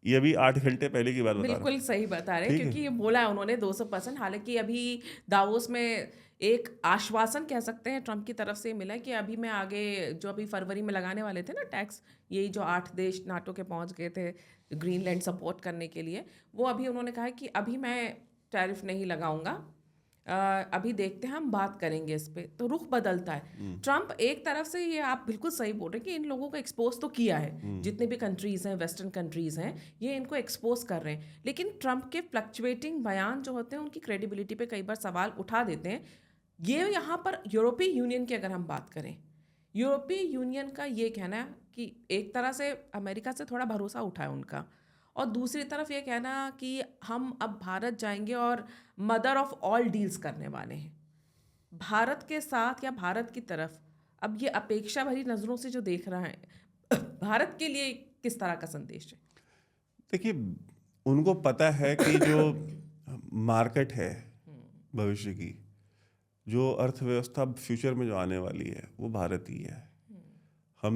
ये अभी 8 घंटे पहले की बात बता रहा हूं। बिल्कुल सही बता रहे हैं, क्योंकि ये बोला है उन्होंने 200%। हालांकि अभी दावोस में एक आश्वासन कह सकते हैं ट्रम्प की तरफ से मिला है कि अभी मैं आगे जो अभी फरवरी में लगाने वाले थे ना टैक्स, यही जो 8 देश नाटो के पहुंच गए थे ग्रीनलैंड सपोर्ट करने के लिए, वो अभी उन्होंने कहा है कि अभी मैं टैरिफ नहीं लगाऊंगा, अभी देखते हैं, हम बात करेंगे इस पे। तो रुख बदलता है। ट्रम्प एक तरफ से, ये आप बिल्कुल सही बोल रहे हैं कि इन लोगों को एक्सपोज तो किया है, जितने भी कंट्रीज हैं, वेस्टर्न कंट्रीज हैं, ये इनको एक्सपोज कर रहे हैं। लेकिन ट्रम्प के फ्लक्चुएटिंग बयान जो होते हैं उनकी क्रेडिबिलिटी पे कई बार सवाल उठा देते हैं। ये यहाँ पर यूरोपीय यूनियन की अगर हम बात करें, यूरोपीय यूनियन का ये कहना है कि एक तरह से अमेरिका से थोड़ा भरोसा उठा है उनका, और दूसरी तरफ ये कहना कि हम अब भारत जाएंगे और मदर ऑफ ऑल डील्स करने वाले हैं। भारत के साथ या भारत की तरफ अब ये अपेक्षा भरी नज़रों से जो देख रहा है भारत के लिए किस तरह का संदेश है? देखिए, उनको पता है कि जो मार्केट है भविष्य की, जो अर्थव्यवस्था फ्यूचर में जो आने वाली है, वो भारत ही है। हम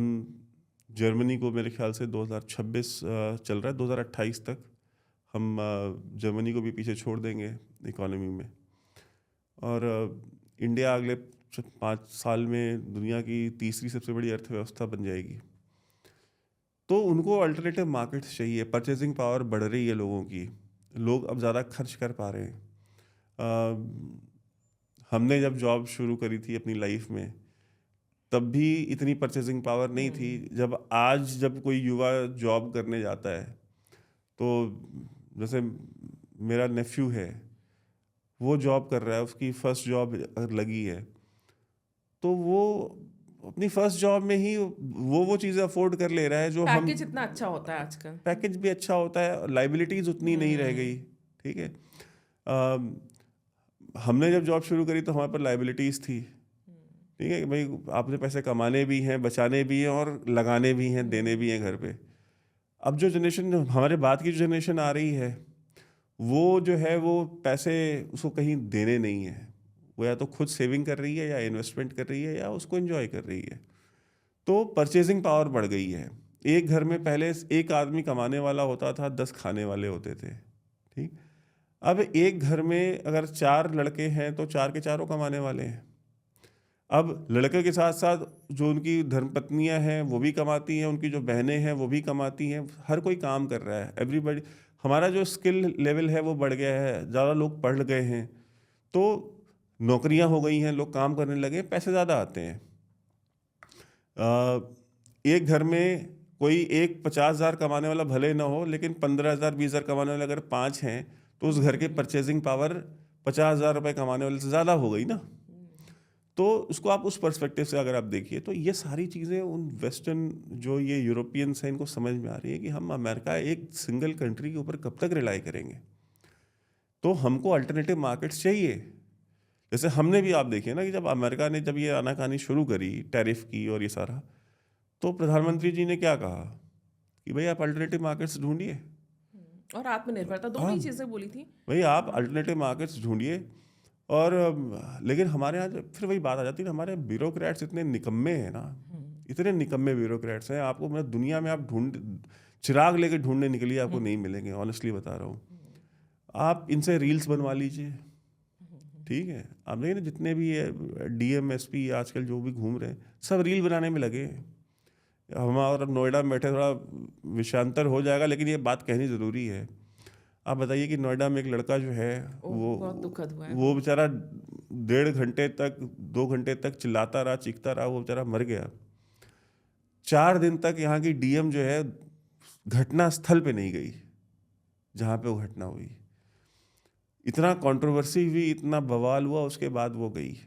जर्मनी को मेरे ख्याल से 2026 चल रहा है, 2028 तक हम जर्मनी को भी पीछे छोड़ देंगे इकोनॉमी में। और इंडिया अगले 5 साल में दुनिया की तीसरी सबसे बड़ी अर्थव्यवस्था बन जाएगी। तो उनको अल्टरनेटिव मार्केट्स चाहिए, परचेजिंग पावर बढ़ रही है लोगों की, लोग अब ज़्यादा खर्च कर पा रहे हैं। हमने जब जॉब शुरू करी थी अपनी लाइफ में, तब भी इतनी परचेजिंग पावर नहीं थी। जब कोई युवा जॉब करने जाता है, तो जैसे मेरा नेफ्यू है, वो जॉब कर रहा है, उसकी फर्स्ट जॉब अगर लगी है, तो वो अपनी फर्स्ट जॉब में ही वो चीज़ें अफोर्ड कर ले रहा है जो हम। पैकेज इतना अच्छा होता है आजकल, पैकेज भी अच्छा होता है, लाइबिलिटीज उतनी नहीं रह गई। ठीक है, हमने जब जॉब शुरू करी तो हमारे पर लाइबिलिटीज थी। ठीक है कि भाई आपने पैसे कमाने भी हैं, बचाने भी हैं, और लगाने भी हैं, देने भी हैं घर पे। अब जो जनरेशन, हमारे बाद की जो जनरेशन आ रही है, वो जो है वो पैसे उसको कहीं देने नहीं है। वो या तो खुद सेविंग कर रही है, या इन्वेस्टमेंट कर रही है, या उसको एंजॉय कर रही है। तो परचेजिंग पावर बढ़ गई है। एक घर में पहले एक आदमी कमाने वाला होता था, 10 खाने वाले होते थे। ठीक, अब एक घर में अगर 4 लड़के हैं तो 4 के चारों कमाने वाले हैं। अब लड़के के साथ साथ जो उनकी धर्मपत्नियां हैं वो भी कमाती हैं, उनकी जो बहनें हैं वो भी कमाती हैं, हर कोई काम कर रहा है, एवरीबॉडी। हमारा जो स्किल लेवल है वो बढ़ गया है, ज़्यादा लोग पढ़ गए हैं, तो नौकरियां हो गई हैं, लोग काम करने लगे, पैसे ज़्यादा आते हैं। एक घर में कोई एक 50,000 कमाने वाला भले ना हो, लेकिन 15,000 20,000 कमाने वाले अगर 5 हैं, तो उस घर के परचेजिंग पावर 50,000 रुपये कमाने वाले से ज़्यादा हो गई ना। तो उसको आप उस पर्सपेक्टिव से अगर आप देखिए, तो ये सारी चीज़ें उन वेस्टर्न जो ये यूरोपियंस हैं, इनको समझ में आ रही है कि हम अमेरिका एक सिंगल कंट्री के ऊपर कब तक रिलाई करेंगे। तो हमको अल्टरनेटिव मार्केट्स चाहिए। जैसे हमने भी, आप देखिए ना कि जब अमेरिका ने जब ये आनाकानी शुरू करी टैरिफ की और ये सारा, तो प्रधानमंत्री जी ने क्या कहा कि भाई आप अल्टरनेटिव मार्केट्स ढूंढिए, और आत्मनिर्भरता, दोनों ही चीजें बोली थी भाई आप अल्टरनेटिव मार्केट्स ढूंढिए। और लेकिन हमारे यहाँ फिर वही बात आ जाती है, हमारे ब्यूरोक्रेट्स इतने निकम्मे हैं ना, इतने निकम्मे ब्यूरोक्रेट्स हैं, आपको मतलब दुनिया में आप चिराग लेके ढूंढने निकलिए, आपको नहीं मिलेंगे, ऑनेस्टली बता रहा हूँ। आप इनसे रील्स बनवा लीजिए, ठीक है। आप देखिए ना, जितने भी DM SP आजकल जो भी घूम रहे हैं, सब रील बनाने में लगे हैं। हम और अब नोएडा में बैठे, थोड़ा विषयांतर हो जाएगा, लेकिन ये बात कहनी ज़रूरी है। आप बताइए कि नोएडा में एक लड़का जो है बहुत दुखद हुआ है। वो बेचारा 1.5 घंटे तक 2 घंटे तक चिल्लाता रहा, चीखता रहा, वो बेचारा मर गया। 4 दिन तक यहाँ की DM जो है घटना स्थल पे नहीं गई जहाँ पे वो घटना हुई। इतना कंट्रोवर्सी हुई, इतना बवाल हुआ, उसके बाद वो गई।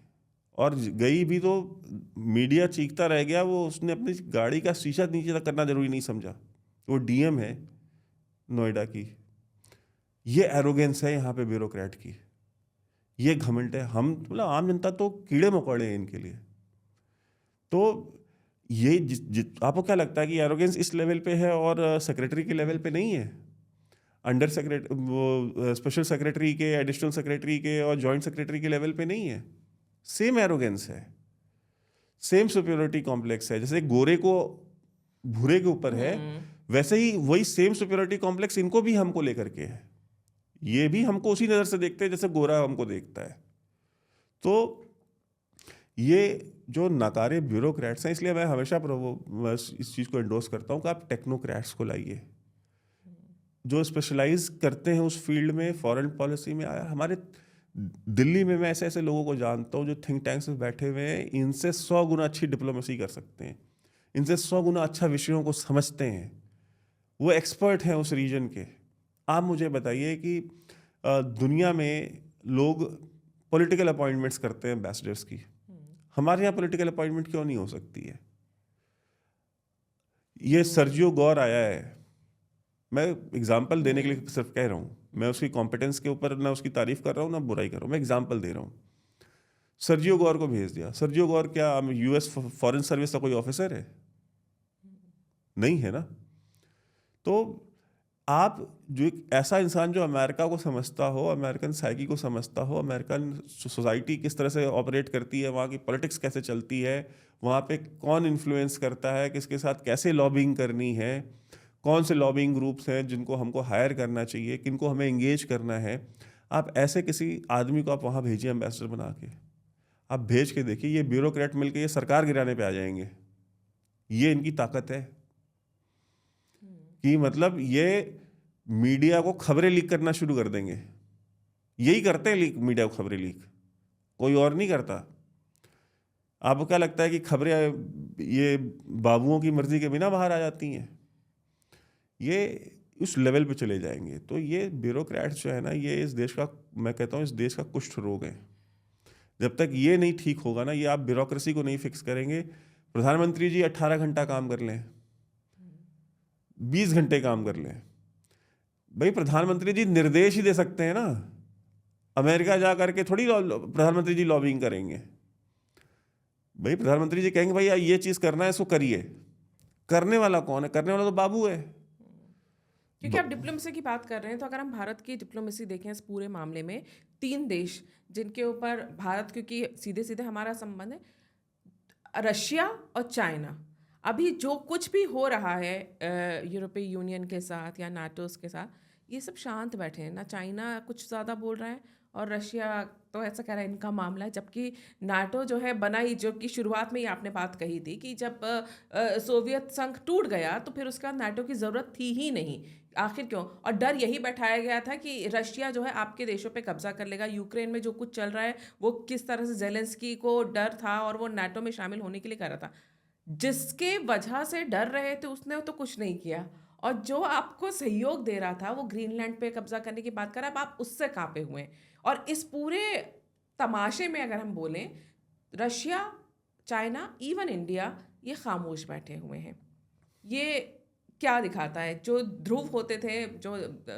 और गई भी तो मीडिया चीखता रह गया, वो उसने अपनी गाड़ी का शीशा नीचे तक करना जरूरी नहीं समझा। वो DM है नोएडा की। ये एरोगेंस है यहाँ पे ब्यूरोक्रेट की, ये घमंड है। हम मतलब आम जनता तो कीड़े मकोड़े हैं इनके लिए। तो ये आपको क्या लगता है कि एरोगेंस इस लेवल पे है और सेक्रेटरी के लेवल पे नहीं है? अंडर सेक्रेटरी, वो स्पेशल सेक्रेटरी के, एडिशनल सेक्रेटरी के और जॉइंट सेक्रेटरी के लेवल पे नहीं है। सेम एरोगेंस है, सेम सुपीरियरिटी कॉम्प्लेक्स है। जैसे गोरे को भूरे के ऊपर है, वैसे ही वही सेम सुपीरियरिटी कॉम्प्लेक्स इनको भी हमको लेकर के है। ये भी हमको उसी नज़र से देखते हैं जैसे गोरा हमको देखता है। तो ये जो नाकारे ब्यूरोक्रेट्स हैं, इसलिए मैं हमेशा इस चीज़ को एंडोर्स करता हूँ कि आप टेक्नोक्रेट्स को लाइए जो स्पेशलाइज करते हैं उस फील्ड में, फॉरेन पॉलिसी में। हमारे दिल्ली में मैं ऐसे ऐसे लोगों को जानता हूँ जो थिंक टैंक्स में बैठे हुए हैं, इनसे 100 गुना अच्छी डिप्लोमेसी कर सकते हैं, इनसे 100 गुना अच्छा विषयों को समझते हैं, वो एक्सपर्ट हैं उस रीजन के। आप मुझे बताइए कि दुनिया में लोग पॉलिटिकल अपॉइंटमेंट्स करते हैं एम्बेसडर्स की। हमारे यहाँ पॉलिटिकल अपॉइंटमेंट क्यों नहीं हो सकती है? ये सर्जियो गौर आया है, मैं एग्जाम्पल देने के लिए सिर्फ कह रहा हूँ, मैं उसकी कॉम्पिटेंस के ऊपर ना उसकी तारीफ कर रहा हूँ ना बुराई कर रहा हूँ, मैं एग्जाम्पल दे रहा हूँ। सर्जियो गौर को भेज दिया। सर्जियो गौर क्या यूएस फॉरेन सर्विस का कोई ऑफिसर है? नहीं है ना। तो आप जो एक ऐसा इंसान जो अमेरिका को समझता हो, अमेरिकन साइकी को समझता हो, अमेरिकन सोसाइटी किस तरह से ऑपरेट करती है, वहाँ की पॉलिटिक्स कैसे चलती है, वहाँ पे कौन इन्फ्लुएंस करता है, किसके साथ कैसे लॉबिंग करनी है, कौन से लॉबिंग ग्रुप्स हैं जिनको हमको हायर करना चाहिए, किनको हमें एंगेज करना है, आप ऐसे किसी आदमी को आप वहाँ भेजिए एम्बेसडर बना के। आप भेज के देखिए, ये ब्यूरोक्रेट मिलके ये सरकार गिराने पे आ जाएंगे। ये इनकी ताकत है कि मतलब ये मीडिया को खबरें लीक करना शुरू कर देंगे। यही करते हैं लीक, मीडिया को खबरें लीक, कोई और नहीं करता। आपको क्या लगता है कि खबरें ये बाबुओं की मर्जी के बिना बाहर आ जाती हैं? ये उस लेवल पे चले जाएंगे। तो ये ब्यूरोक्रेट्स जो है ना, ये इस देश का, मैं कहता हूँ इस देश का कुष्ठ रोग है। जब तक ये नहीं ठीक होगा ना, ये आप ब्यूरोक्रेसी को नहीं फिक्स करेंगे। प्रधानमंत्री जी 18 घंटा काम कर लें, 20 घंटे काम कर लें, भाई प्रधानमंत्री जी निर्देश ही दे सकते हैं ना। अमेरिका जा करके थोड़ी प्रधानमंत्री जी लॉबिंग करेंगे। भाई प्रधानमंत्री जी कहेंगे भाई ये चीज़ करना है, इसको करिए। करने वाला कौन है? करने वाला तो बाबू है। क्योंकि आप डिप्लोमेसी की बात कर रहे हैं, तो अगर हम भारत की डिप्लोमेसी देखें इस पूरे मामले में, 3 देश जिनके ऊपर भारत, क्योंकि सीधे सीधे हमारा संबंध है, रशिया और चाइना। अभी जो कुछ भी हो रहा है यूरोपीय यूनियन के साथ या नाटोस के साथ, ये सब शांत बैठे हैं ना। चाइना कुछ ज़्यादा बोल रहा है और रशिया तो ऐसा कह रहा है इनका मामला है। जबकि नाटो जो है बना ही, जो कि शुरुआत में ही आपने बात कही थी कि जब सोवियत संघ टूट गया तो फिर उसका नाटो की ज़रूरत थी ही नहीं। आखिर क्यों? और डर यही बैठाया गया था कि रशिया जो है आपके देशों पे कब्जा कर लेगा। यूक्रेन में जो कुछ चल रहा है वो किस तरह से जेलेंस्की को डर था और वो नाटो में शामिल होने के लिए कर रहा था। जिसके वजह से डर रहे थे उसने तो कुछ नहीं किया, और जो आपको सहयोग दे रहा था वो ग्रीनलैंड पे कब्जा करने की बात कर रहा है, अब आप उससे कांपे हुए हैं। और इस पूरे तमाशे में अगर हम बोलें, रशिया, चाइना, इवन इंडिया, ये खामोश बैठे हुए हैं। ये क्या दिखाता है? जो ध्रुव होते थे, जो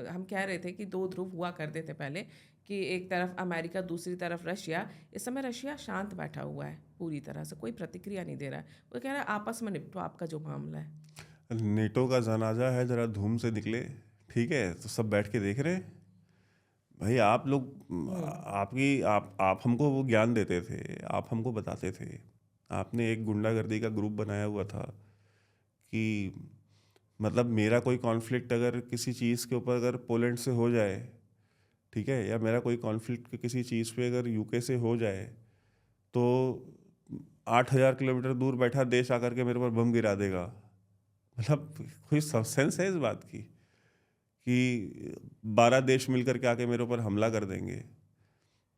हम कह रहे थे कि 2 ध्रुव हुआ करते थे पहले, कि एक तरफ अमेरिका दूसरी तरफ रशिया, इस समय रशिया शांत बैठा हुआ है, पूरी तरह से कोई प्रतिक्रिया नहीं दे रहा है। वो कह रहा है आपस में निपटो आपका जो मामला है। नेटो का जनाजा है, जरा धूम से निकले, ठीक है? तो सब बैठ के देख रहे हैं। भाई आप लोग, आप हमको वो ज्ञान देते थे, आप हमको बताते थे। आपने एक गुंडागर्दी का ग्रुप बनाया हुआ था कि मतलब मेरा कोई कॉन्फ्लिक्ट अगर किसी चीज़ के ऊपर अगर पोलैंड से हो जाए, ठीक है, या मेरा कोई कॉन्फ्लिक्ट किसी चीज़ पे अगर यूके से हो जाए, तो 8,000 किलोमीटर दूर बैठा देश आकर के मेरे पर बम गिरा देगा। मतलब कोई सेंस है इस बात की कि 12 देश मिलकर के आके मेरे ऊपर हमला कर देंगे?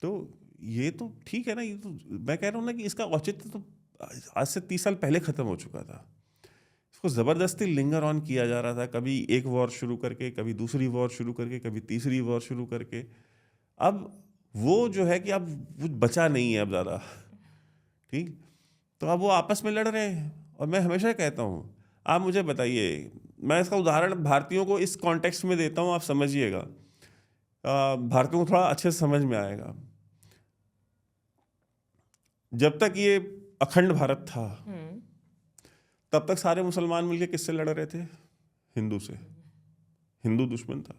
तो ये तो ठीक है ना, ये तो मैं कह रहा हूँ ना कि इसका औचित्य तो आज से 30 साल पहले ख़त्म हो चुका था। इसको ज़बरदस्ती लिंगर ऑन किया जा रहा था, कभी एक वॉर शुरू करके, कभी दूसरी वॉर शुरू करके, कभी तीसरी वॉर शुरू करके। अब वो जो है कि अब वो बचा नहीं है अब ज़्यादा, ठीक? तो अब वो आपस में लड़ रहे हैं। और मैं हमेशा कहता हूँ, आप मुझे बताइए, मैं इसका उदाहरण भारतीयों को इस कॉन्टेक्स्ट में देता हूँ, आप समझिएगा, भारतीयों को थोड़ा अच्छे से समझ में आएगा। जब तक ये अखंड भारत था तब तक सारे मुसलमान मिलके किससे लड़ रहे थे? हिंदू से। हिंदू दुश्मन था,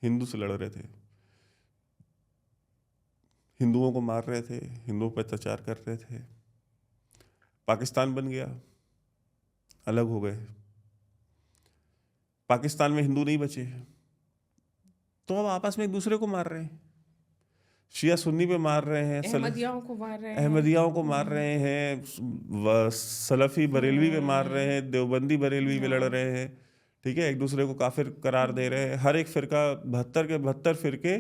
हिंदू से लड़ रहे थे, हिंदुओं को मार रहे थे, हिंदुओं पर अत्याचार कर रहे थे। पाकिस्तान बन गया, अलग हो गए, पाकिस्तान में हिंदू नहीं बचे, तो अब आपस में एक दूसरे को मार रहे हैं। शिया सुन्नी पे मार रहे हैं, अहमदियाओं को मार रहे हैं, अहमदियाओं को मार रहे हैं, सलफी बरेलवी पे मार रहे हैं, देवबंदी बरेलवी पे लड़ रहे हैं, ठीक है, एक दूसरे को काफिर करार दे रहे हैं। हर एक फिरका 72 के 72 फिरके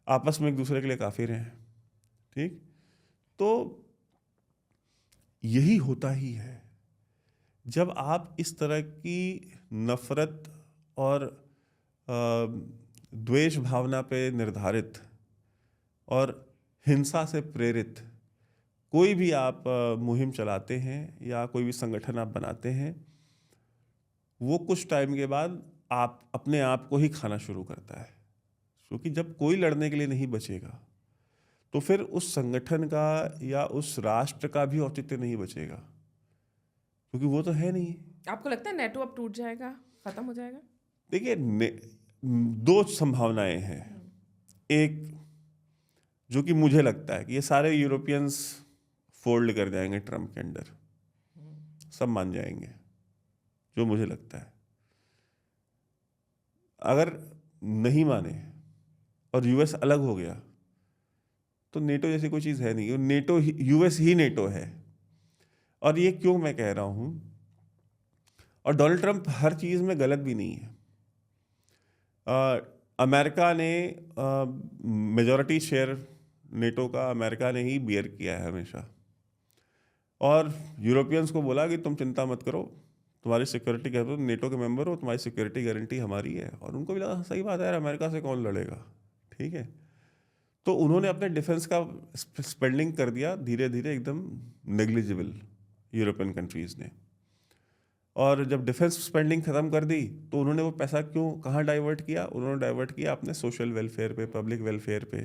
आपस में एक दूसरे के लिए काफिर हैं, ठीक? तो यही होता ही है जब आप इस तरह की नफरत और द्वेष भावना पे निर्धारित और हिंसा से प्रेरित कोई भी आप मुहिम चलाते हैं या कोई भी संगठन आप बनाते हैं, वो कुछ टाइम के बाद आप अपने आप को ही खाना शुरू करता है। क्योंकि जब कोई लड़ने के लिए नहीं बचेगा तो फिर उस संगठन का या उस राष्ट्र का भी औचित्य नहीं बचेगा, क्योंकि वो तो है नहीं। आपको लगता है नेटो अब टूट जाएगा, खत्म हो जाएगा? देखिए, दो संभावनाएं हैं। एक जो कि मुझे लगता है कि ये सारे यूरोपियंस फोल्ड कर जाएंगे ट्रम्प के अंडर, सब मान जाएंगे, जो मुझे लगता है। अगर नहीं माने और यूएस अलग हो गया तो नेटो जैसी कोई चीज़ है नहीं। नेटो यूएस ही नेटो है। और ये क्यों मैं कह रहा हूँ, और डोनाल्ड ट्रंप हर चीज़ में गलत भी नहीं है। अमेरिका ने मेजॉरिटी शेयर नेटो का अमेरिका ने ही बियर किया है हमेशा, और यूरोपियंस को बोला कि तुम चिंता मत करो, तुम्हारी सिक्योरिटी कह दो, नेटो के मेंबर हो, तुम्हारी सिक्योरिटी गारंटी हमारी है। और उनको भी लगा सही बात है यार, अमेरिका से कौन लड़ेगा, ठीक है। तो उन्होंने अपने डिफेंस का स्पेंडिंग कर दिया धीरे धीरे एकदम नेग्लिजिबल, यूरोपियन कंट्रीज़ ने। और जब डिफेंस स्पेंडिंग ख़त्म कर दी तो उन्होंने वो पैसा कहाँ डाइवर्ट किया? उन्होंने डाइवर्ट किया अपने सोशल वेलफेयर पे, पब्लिक वेलफेयर पे,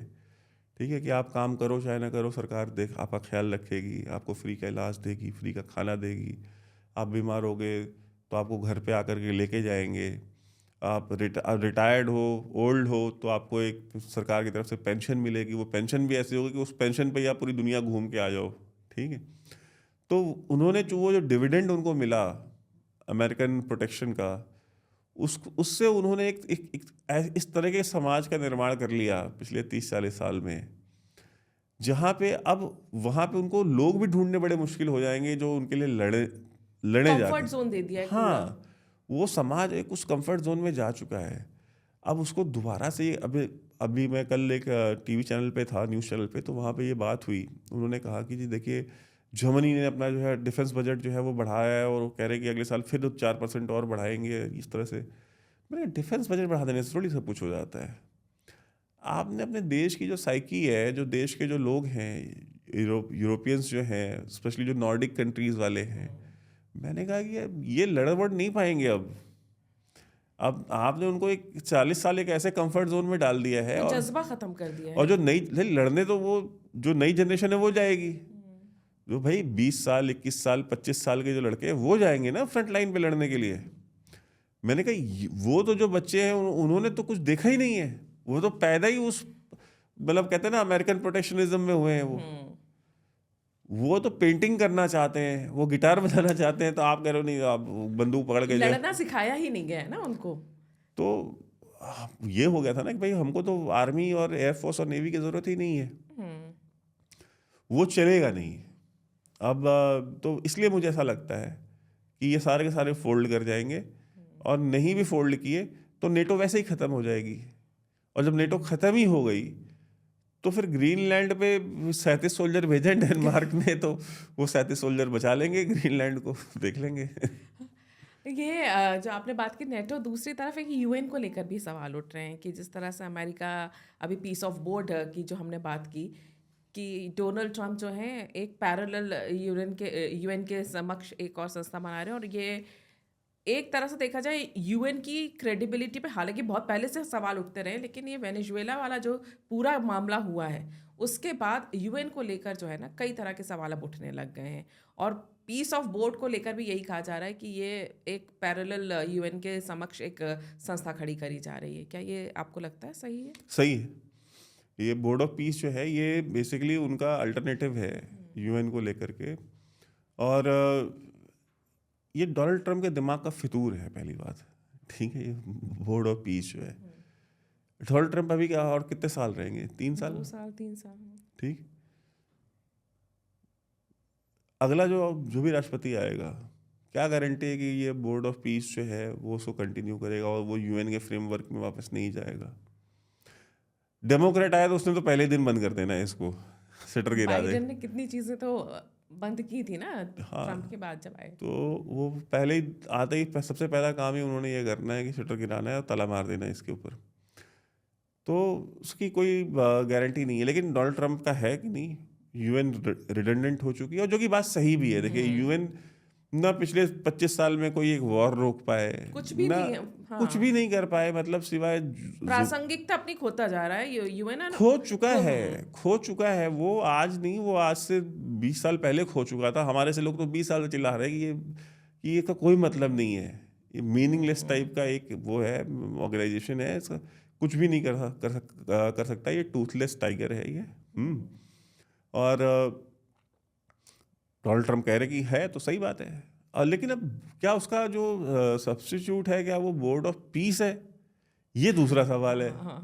ठीक है। कि आप काम करो चाहे ना करो, सरकार आपका ख्याल रखेगी, आपको फ्री का इलाज देगी, फ्री का खाना देगी, आप बीमार हो गए तो आपको घर पे आकर के लेके जाएंगे, आप रिटायर्ड हो, ओल्ड हो तो आपको एक सरकार की तरफ से पेंशन मिलेगी। वो पेंशन भी ऐसी होगी कि उस पेंशन पे ही आप पूरी दुनिया घूम के आ जाओ, ठीक है। तो उन्होंने जो डिविडेंड उनको मिला अमेरिकन प्रोटेक्शन का, उससे उन्होंने इस तरह के समाज का निर्माण कर लिया पिछले 30-40 साल में, जहाँ पे अब वहाँ पे उनको लोग भी ढूंढने बड़े मुश्किल हो जाएंगे जो उनके लिए लड़े कंफर्ट जोन दे दिया है पूरा। हाँ, वो समाज एक उस कंफर्ट जोन में जा चुका है। अब उसको दोबारा से अभी मैं कल एक टीवी चैनल पे था, न्यूज़ चैनल पे, तो वहाँ पे ये बात हुई। उन्होंने कहा कि जी देखिए, जर्मनी ने अपना जो है डिफेंस बजट जो है वो बढ़ाया है, और वो कह रहे हैं कि अगले साल फिर 4% और बढ़ाएंगे। इस तरह से मैंने डिफेंस बजट बढ़ा देने से थोड़ी सब कुछ हो जाता है। आपने अपने देश की जो साइकी है, जो देश के जो लोग हैं, यूरोपियंस जो हैं, स्पेशली जो नॉर्डिक कंट्रीज़ वाले हैं, मैंने कहा कि ये लड़बड़ नहीं पाएंगे। अब आपने उनको एक 40 साल एक ऐसे कंफर्ट जोन में डाल दिया है, और जज्बा खत्म कर दिया है। और जो नई लड़ने, तो वो जो नई जनरेशन है वो जाएगी। जो भाई 20 साल 21 साल 25 साल के जो लड़के हैं वो जाएंगे ना फ्रंट लाइन पे लड़ने के लिए। मैंने कहा वो तो जो बच्चे हैं उन्होंने तो कुछ देखा ही नहीं है, वो तो पैदा ही उस मतलब कहते हैं ना अमेरिकन प्रोटेक्शनिज्म में हुए हैं। वो तो पेंटिंग करना चाहते हैं, वो गिटार बजाना चाहते हैं, तो आप कह रहे हो नहीं आप बंदूक पकड़ के लड़ना सिखाया ही नहीं गया है ना उनको। तो ये हो गया था ना कि भाई हमको तो आर्मी और एयरफोर्स और नेवी की ज़रूरत ही नहीं है, वो चलेगा नहीं। अब तो इसलिए मुझे ऐसा लगता है कि ये सारे के सारे फोल्ड कर जाएंगे, और नहीं भी फोल्ड किए तो नेटो वैसे ही ख़त्म हो जाएगी। और जब नेटो ख़त्म ही हो गई तो फिर ग्रीनलैंड पे 37 सोल्जर भेजे डेनमार्क ने, तो वो 37 सोल्जर बचा लेंगे ग्रीनलैंड को, देख लेंगे। ये जो आपने बात की नेटो, दूसरी तरफ एक यूएन को लेकर भी सवाल उठ रहे हैं कि जिस तरह से अमेरिका अभी पीस ऑफ बोर्ड की जो हमने बात की कि डोनाल्ड ट्रंप जो हैं एक पैरेलल यूएन के समक्ष एक और संस्था बना रहे हैं, और ये एक तरह से देखा जाए यूएन की क्रेडिबिलिटी पे हालांकि बहुत पहले से सवाल उठते रहे, लेकिन ये वेनेजुएला वाला जो पूरा मामला हुआ है उसके बाद यूएन को लेकर जो है ना कई तरह के सवाल अब उठने लग गए हैं। और पीस ऑफ बोर्ड को लेकर भी यही कहा जा रहा है कि ये एक पैरेलल यूएन के समक्ष एक संस्था खड़ी करी जा रही है। क्या ये आपको लगता है सही है? सही है। ये बोर्ड ऑफ पीस जो है ये बेसिकली उनका अल्टरनेटिव है यूएन को लेकर के, और ये डोनाल्ड ट्रंप के दिमाग का फितूर है पहली बात, ठीक है। ये बोर्ड ऑफ पीस जो है, डोनाल्ड ट्रंप अभी क्या और कितने साल रहेंगे? 3 साल, 2 साल 3 साल, ठीक। अगला जो भी राष्ट्रपति आएगा, क्या गारंटी है कि ये बोर्ड ऑफ पीस जो है वो उसको कंटिन्यू करेगा और वो यूएन के फ्रेमवर्क में वापस नहीं जाएगा? डेमोक्रेट आया तो उसने तो पहले दिन बंद कर देना है इसको, शटर गिरा दे। बाइडेन ने कितनी चीजें तो बंद की थी ना ट्रंप के बाद जब आए। तो वो पहले ही आते ही सबसे पहला काम ही उन्होंने ये करना है कि शटर गिराना है और ताला मार देना है इसके ऊपर। तो उसकी कोई गारंटी नहीं है। लेकिन डोनाल्ड ट्रंप का है कि नहीं, यूएन रिडंडेंट हो चुकी है, और जो कि बात सही भी है। देखिए यूएन ना पिछले 25 साल में कोई एक वॉर रोक पाए, कुछ भी ना नहीं है। कुछ भी हाँ, नहीं कर पाए, मतलब सिवाय प्रासंगिकता अपनी खोता जा रहा है यूएन है ना। खो चुका है। वो आज नहीं, वो आज से 20 साल पहले खो चुका था। हमारे से लोग तो 20 साल से चिल्ला रहे हैं कि ये का कोई मतलब नहीं है, ये मीनिंगलेस टाइप का एक वो है, ऑर्गेनाइजेशन है, इसका कुछ भी नहीं कर सकता, ये टूथलेस टाइगर है ये। और डोनाल्ड ट्रंप कह रहे कि है तो सही बात है। लेकिन अब क्या उसका जो सब्स्टिट्यूट है, क्या वो बोर्ड ऑफ पीस है, ये दूसरा सवाल है। हाँ,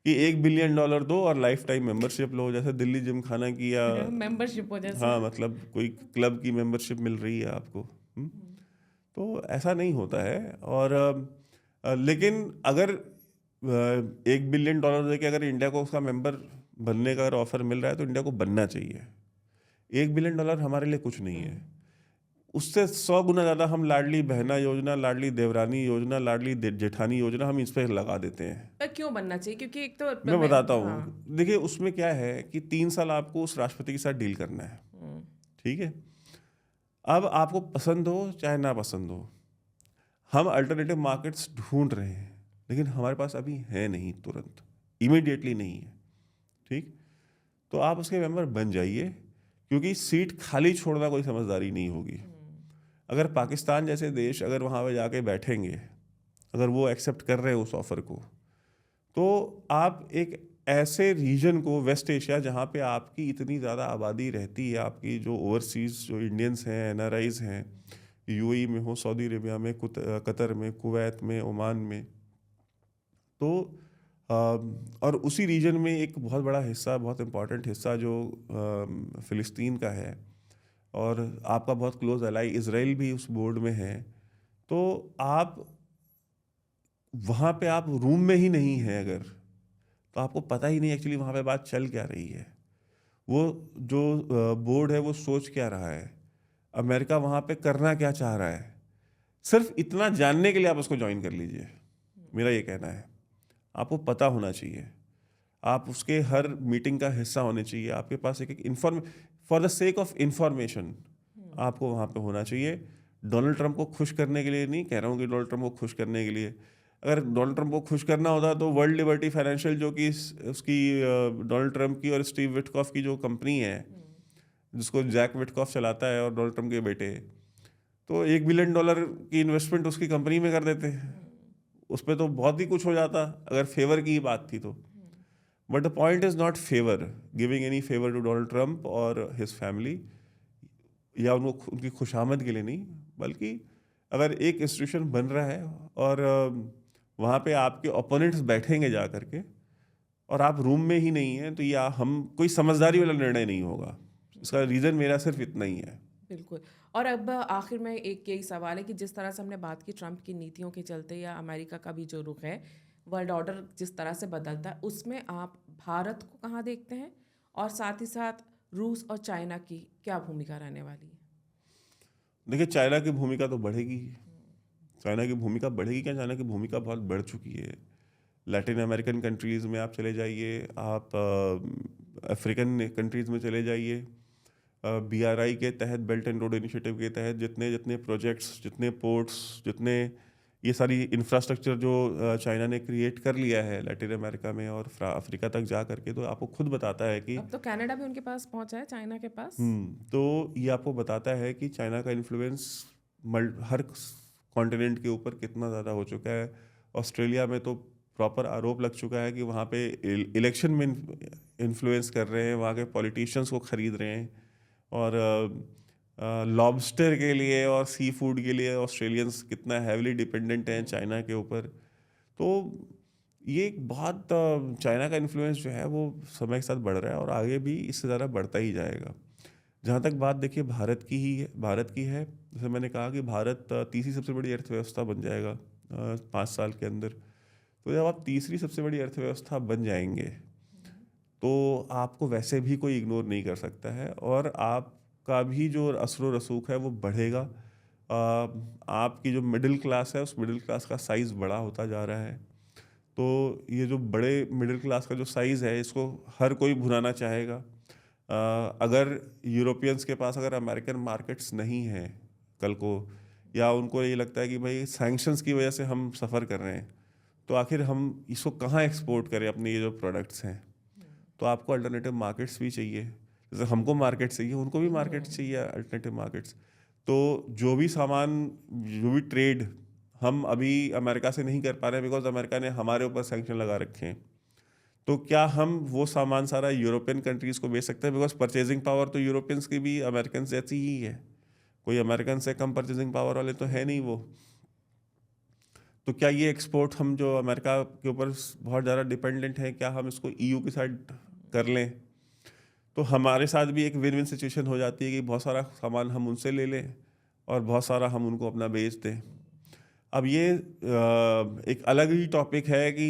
कि $1 बिलियन दो और लाइफ टाइम मेंबरशिप लो, जैसे दिल्ली जिम खाना की, या मेंबरशिप हो जैसे। हाँ, मतलब कोई क्लब की मेंबरशिप मिल रही है आपको। तो ऐसा नहीं होता है। और लेकिन अगर $1 बिलियन देके अगर इंडिया को उसका मेंबर बनने का अगर ऑफर मिल रहा है, तो इंडिया को बनना चाहिए। $1 बिलियन हमारे लिए कुछ नहीं है। उससे 100 गुना ज़्यादा हम लाडली बहना योजना, लाडली देवरानी योजना, लाडली जेठानी योजना हम इस पर लगा देते हैं। पर क्यों बनना चाहिए? क्योंकि एक तो मैं बताता हूँ। हाँ, देखिए उसमें क्या है कि 3 साल आपको उस राष्ट्रपति के साथ डील करना है, ठीक है। अब आपको पसंद हो चाहे ना पसंद हो, हम अल्टरनेटिव मार्केट्स ढूंढ रहे हैं, लेकिन हमारे पास अभी है नहीं, तुरंत इमीडिएटली नहीं है, ठीक। तो आप उसके मेंबर बन जाइए, क्योंकि सीट खाली छोड़ना कोई समझदारी नहीं होगी। अगर पाकिस्तान जैसे देश अगर वहाँ पे जाके बैठेंगे, अगर वो एक्सेप्ट कर रहे हैं उस ऑफ़र को, तो आप एक ऐसे रीजन को, वेस्ट एशिया, जहाँ पे आपकी इतनी ज़्यादा आबादी रहती है, आपकी जो ओवरसीज़ जो इंडियंस हैं, एनआरआईज़ हैं, यूएई में हो, सऊदी अरेबिया में, कतर में, कुवैत में, ओमान में, तो और उसी रीजन में एक बहुत बड़ा हिस्सा, बहुत इम्पॉर्टेंट हिस्सा जो फ़िलिस्तीन का है, और आपका बहुत क्लोज अलाई इज़राइल भी उस बोर्ड में है। तो आप वहाँ पे आप रूम में ही नहीं हैं अगर, तो आपको पता ही नहीं एक्चुअली वहाँ पे बात चल क्या रही है, वो जो बोर्ड है वो सोच क्या रहा है, अमेरिका वहाँ पे करना क्या चाह रहा है। सिर्फ इतना जानने के लिए आप उसको ज्वाइन कर लीजिए, मेरा ये कहना है। आपको पता होना चाहिए, आप उसके हर मीटिंग का हिस्सा होने चाहिए, आपके पास एक for the sake of information आपको वहाँ पे होना चाहिए। डोनाल्ड ट्रंप को खुश करने के लिए नहीं कह रहा हूँ कि डोनाल्ड ट्रंप को खुश करने के लिए, अगर डोनाल्ड ट्रंप को खुश करना होता तो वर्ल्ड लिबर्टी फाइनेंशियल, जो कि उसकी डोनाल्ड ट्रंप की और स्टीव विटकॉफ की जो कंपनी है, जिसको जैक विटकॉफ चलाता है और डोनाल्ड ट्रंप के बेटे, तो $1 बिलियन की इन्वेस्टमेंट उसकी कंपनी में कर देते। उस पर तो बहुत ही कुछ हो जाता अगर फेवर की बात थी तो। But the point is not favour, giving any favour to Donald Trump और हिज फैमिली, या उनकी खुशामद के लिए नहीं, बल्कि अगर एक इंस्टीट्यूशन बन रहा है और वहाँ पे आपके ओपोनेंट्स बैठेंगे जा करके, और आप रूम में ही नहीं हैं, तो या हम कोई समझदारी वाला निर्णय नहीं होगा। इसका रीज़न मेरा सिर्फ इतना ही है। बिल्कुल। और अब आखिर में एक यही सवाल है कि जिस तरह से हमने बात की ट्रंप की नीतियों के चलते, या अमेरिका का भी जो रुख है, वर्ल्ड ऑर्डर जिस तरह से बदलता है, उसमें आप भारत को कहाँ देखते हैं, और साथ ही साथ रूस और चाइना की क्या भूमिका रहने वाली है? देखिए चाइना की भूमिका तो बढ़ेगी, चाइना की भूमिका बढ़ेगी क्या, चाइना की भूमिका बहुत बढ़ चुकी है। लैटिन अमेरिकन कंट्रीज़ में आप चले जाइए, आप अफ्रीकन कंट्रीज़ में चले जाइए, BRI के तहत, बेल्ट एंड रोड इनिशिएटिव के तहत जितने जितने प्रोजेक्ट्स, जितने पोर्ट्स, जितने ये सारी इंफ्रास्ट्रक्चर जो चाइना ने क्रिएट कर लिया है लैटिन अमेरिका में और अफ्रीका तक जा करके, तो आपको खुद बताता है कि अब तो कनाडा भी उनके पास पहुंचा है, चाइना के पास। तो ये आपको बताता है कि चाइना का इन्फ्लुएंस हर कॉन्टिनेंट के ऊपर कितना ज़्यादा हो चुका है। ऑस्ट्रेलिया में तो प्रॉपर आरोप लग चुका है कि वहाँ पे इलेक्शन में इन्फ्लुएंस कर रहे हैं, वहाँ के पॉलिटिशियंस को ख़रीद रहे हैं, और लॉबस्टर के लिए और सी फूड के लिए ऑस्ट्रेलियंस कितना हैविली डिपेंडेंट हैं चाइना के ऊपर। तो ये एक बहुत चाइना का इन्फ्लुएंस जो है वो समय के साथ बढ़ रहा है, और आगे भी इससे ज़्यादा बढ़ता ही जाएगा। जहाँ तक बात देखिए भारत की है, जैसे मैंने कहा कि भारत तीसरी सबसे बड़ी अर्थव्यवस्था बन जाएगा 5 साल के अंदर। तो जब आप तीसरी सबसे बड़ी अर्थव्यवस्था बन जाएंगे, तो आपको वैसे भी कोई इग्नोर नहीं कर सकता है, और आपका भी जो असर व रसूख है वो बढ़ेगा। आपकी जो मिडिल क्लास है, उस मिडिल क्लास का साइज़ बड़ा होता जा रहा है। तो ये जो बड़े मिडिल क्लास का जो साइज़ है इसको हर कोई भुनाना चाहेगा। अगर यूरोपियंस के पास अगर अमेरिकन मार्केट्स नहीं हैं कल को, या उनको ये लगता है कि भाई सैंक्शंस की वजह से हम सफ़र कर रहे हैं, तो आखिर हम इसको कहाँ एक्सपोर्ट करें अपने ये जो प्रोडक्ट्स हैं। तो आपको अल्टरनेटिव मार्केट्स भी चाहिए, जैसे हमको मार्केट चाहिए, उनको भी मार्केट चाहिए, अल्टरनेटिव मार्केट्स। तो जो भी सामान, जो भी ट्रेड हम अभी अमेरिका से नहीं कर पा रहे हैं बिकॉज अमेरिका ने हमारे ऊपर सैंक्शन लगा रखे हैं, तो क्या हम वो सामान सारा यूरोपियन कंट्रीज़ को बेच सकते हैं? बिकॉज परचेजिंग पावर तो यूरोपियंस की भी अमेरिकन जैसी ही है, कोई अमेरिकन से कम परचेजिंग पावर वाले तो है नहीं वो। तो क्या ये एक्सपोर्ट हम जो अमेरिका के ऊपर बहुत ज़्यादा डिपेंडेंट है, क्या हम इसको ईयू के साथ कर लें? तो हमारे साथ भी एक विन विन सिचुएशन हो जाती है कि बहुत सारा सामान हम उनसे ले लें और बहुत सारा हम उनको अपना बेच दें। अब ये एक अलग ही टॉपिक है कि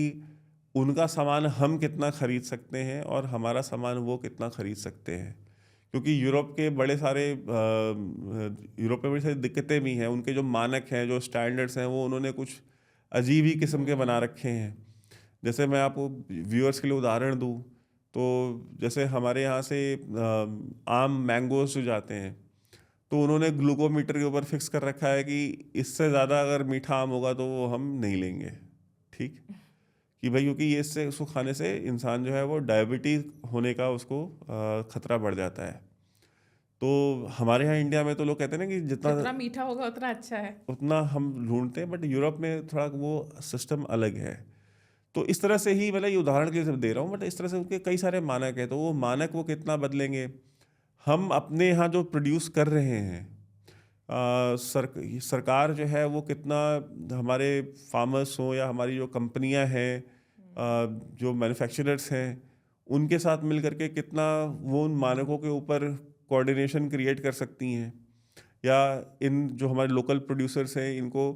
उनका सामान हम कितना ख़रीद सकते हैं और हमारा सामान वो कितना ख़रीद सकते हैं, क्योंकि यूरोप के बड़े सारे यूरोप में बड़ी सारी दिक्कतें भी हैं। उनके जो मानक हैं, जो स्टैंडर्ड्स हैं, वो उन्होंने कुछ अजीब ही किस्म के बना रखे हैं। जैसे मैं आपको व्यूअर्स के लिए उदाहरण दूँ, तो जैसे हमारे यहाँ से आम मैंगोज जो जाते हैं, तो उन्होंने ग्लूकोमीटर के ऊपर फिक्स कर रखा है कि इससे ज़्यादा अगर मीठा आम होगा तो वो हम नहीं लेंगे, ठीक, कि भाई क्योंकि ये इससे उसको खाने से इंसान जो है वो डायबिटीज़ होने का उसको खतरा बढ़ जाता है। तो हमारे यहाँ इंडिया में तो लोग कहते हैं ना कि जितना मीठा होगा उतना अच्छा है, उतना हम ढूंढते हैं, बट यूरोप में थोड़ा वो सिस्टम अलग है। तो इस तरह से ही, मतलब ये उदाहरण के लिए दे रहा हूँ, बट इस तरह से उनके कई सारे मानक हैं। तो वो मानक वो कितना बदलेंगे, हम अपने यहाँ जो प्रोड्यूस कर रहे हैं, सरकार जो है वो कितना हमारे फार्मर्स हों या हमारी जो कंपनियां हैं, जो मैन्युफैक्चरर्स हैं, उनके साथ मिल करके कितना वो उन मानकों के ऊपर कोऑर्डिनेशन क्रिएट कर सकती हैं, या इन जो हमारे लोकल प्रोड्यूसर्स हैं इनको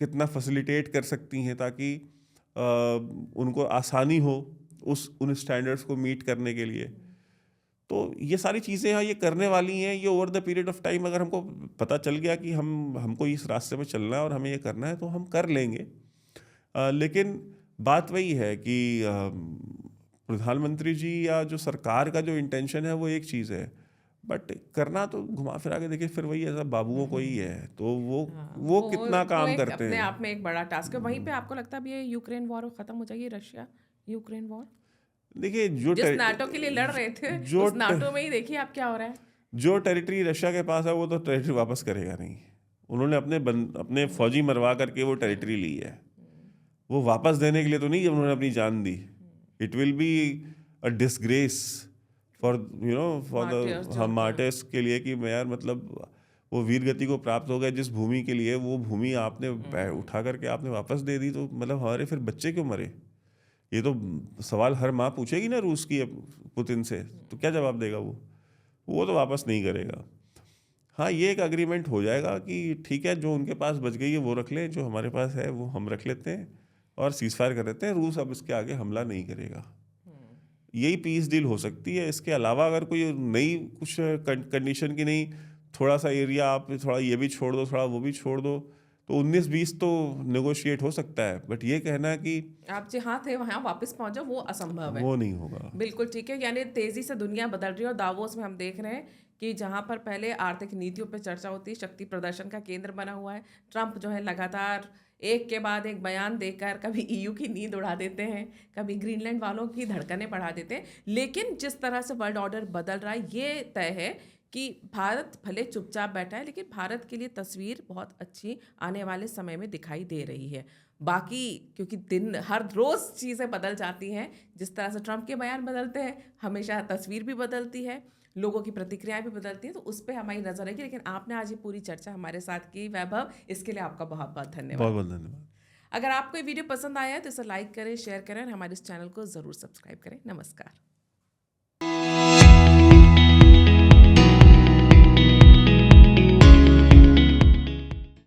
कितना फैसिलिटेट कर सकती हैं ताकि उनको आसानी हो उन स्टैंडर्ड्स को मीट करने के लिए। तो ये सारी चीज़ें हैं, ये करने वाली हैं। ये over the period of time अगर हमको पता चल गया कि हमको इस रास्ते में चलना है और हमें ये करना है तो हम कर लेंगे। लेकिन बात वही है कि प्रधानमंत्री जी या जो सरकार का जो इंटेंशन है वो एक चीज़ है, बट करना तो घुमा फिरा के देखिए फिर वही ऐसा बाबुओं को ही है। तो वो कितना काम करते अपने हैं, आप में एक बड़ा टास्क है। वहीं पे आपको लगता है अब ये यूक्रेन वॉर खत्म हो जाएगी, रशिया यूक्रेन वॉर? देखिए जिस नाटो के लिए लड़ रहे थे, उस नाटो में ही देखिए आप क्या हो रहा है। जो टेरिटरी रशिया के पास है वो तो टेरिटरी वापस करेगा नहीं। उन्होंने अपने फौजी मरवा करके वो टेरिटरी ली है, वो वापस देने के लिए तो नहीं उन्होंने अपनी जान दी। It will be a disgrace for the martyrs के लिए कि मैं यार, मतलब वो वीर गति को प्राप्त हो गया जिस भूमि के लिए, वो भूमि आपने उठा करके आपने वापस दे दी, तो मतलब हमारे फिर बच्चे क्यों मरे? ये तो सवाल हर माँ पूछेगी ना रूस की पुतिन से, तो क्या जवाब देगा वो तो वापस नहीं करेगा। हाँ, ये एक अग्रीमेंट हो जाएगा कि ठीक है, जो उनके पास बच गई है वो रख लें, जो हमारे पास है वो हम रख लेते हैं और सीज फायर कर देते हैं। रूस अब इसके आगे हमला नहीं करेगा। यही पीस डील हो सकती है। इसके अलावा अगर कोई नई कुछ कंडीशन की नहीं, थोड़ा सा एरिया आप थोड़ा ये भी छोड़ दो, थोड़ा वो भी छोड़ दो, तो 19-20 तो नेगोशिएट हो सकता है, बट ये कहना है कि आप जहाँ थे वहाँ वापस पहुँच जाओ, वो असंभव है, वो नहीं होगा। बिल्कुल ठीक है। यानी तेजी से दुनिया बदल रही है और दावोस में हम देख रहे हैं कि जहाँ पर पहले आर्थिक नीतियों पर चर्चा होती है, शक्ति प्रदर्शन का केंद्र बना हुआ है। ट्रंप जो है लगातार एक के बाद एक बयान देकर कभी ईयू की नींद उड़ा देते हैं, कभी ग्रीनलैंड वालों की धड़कनें बढ़ा देते हैं। लेकिन जिस तरह से वर्ल्ड ऑर्डर बदल रहा है, ये तय है कि भारत भले चुपचाप बैठा है, लेकिन भारत के लिए तस्वीर बहुत अच्छी आने वाले समय में दिखाई दे रही है। बाकी क्योंकि दिन हर रोज़ चीज़ें बदल जाती हैं, जिस तरह से ट्रंप के बयान बदलते हैं, हमेशा तस्वीर भी बदलती है, लोगों की प्रतिक्रियाएं भी बदलती हैं, तो उस पर हमारी नज़र रहेगी। लेकिन आपने आज ये पूरी चर्चा हमारे साथ की, वैभव, इसके लिए आपका बहुत बहुत धन्यवाद। बहुत बहुत धन्यवाद। अगर आपको ये वीडियो पसंद आया है तो इसे लाइक करें, शेयर करें और हमारे इस चैनल को ज़रूर सब्सक्राइब करें। नमस्कार।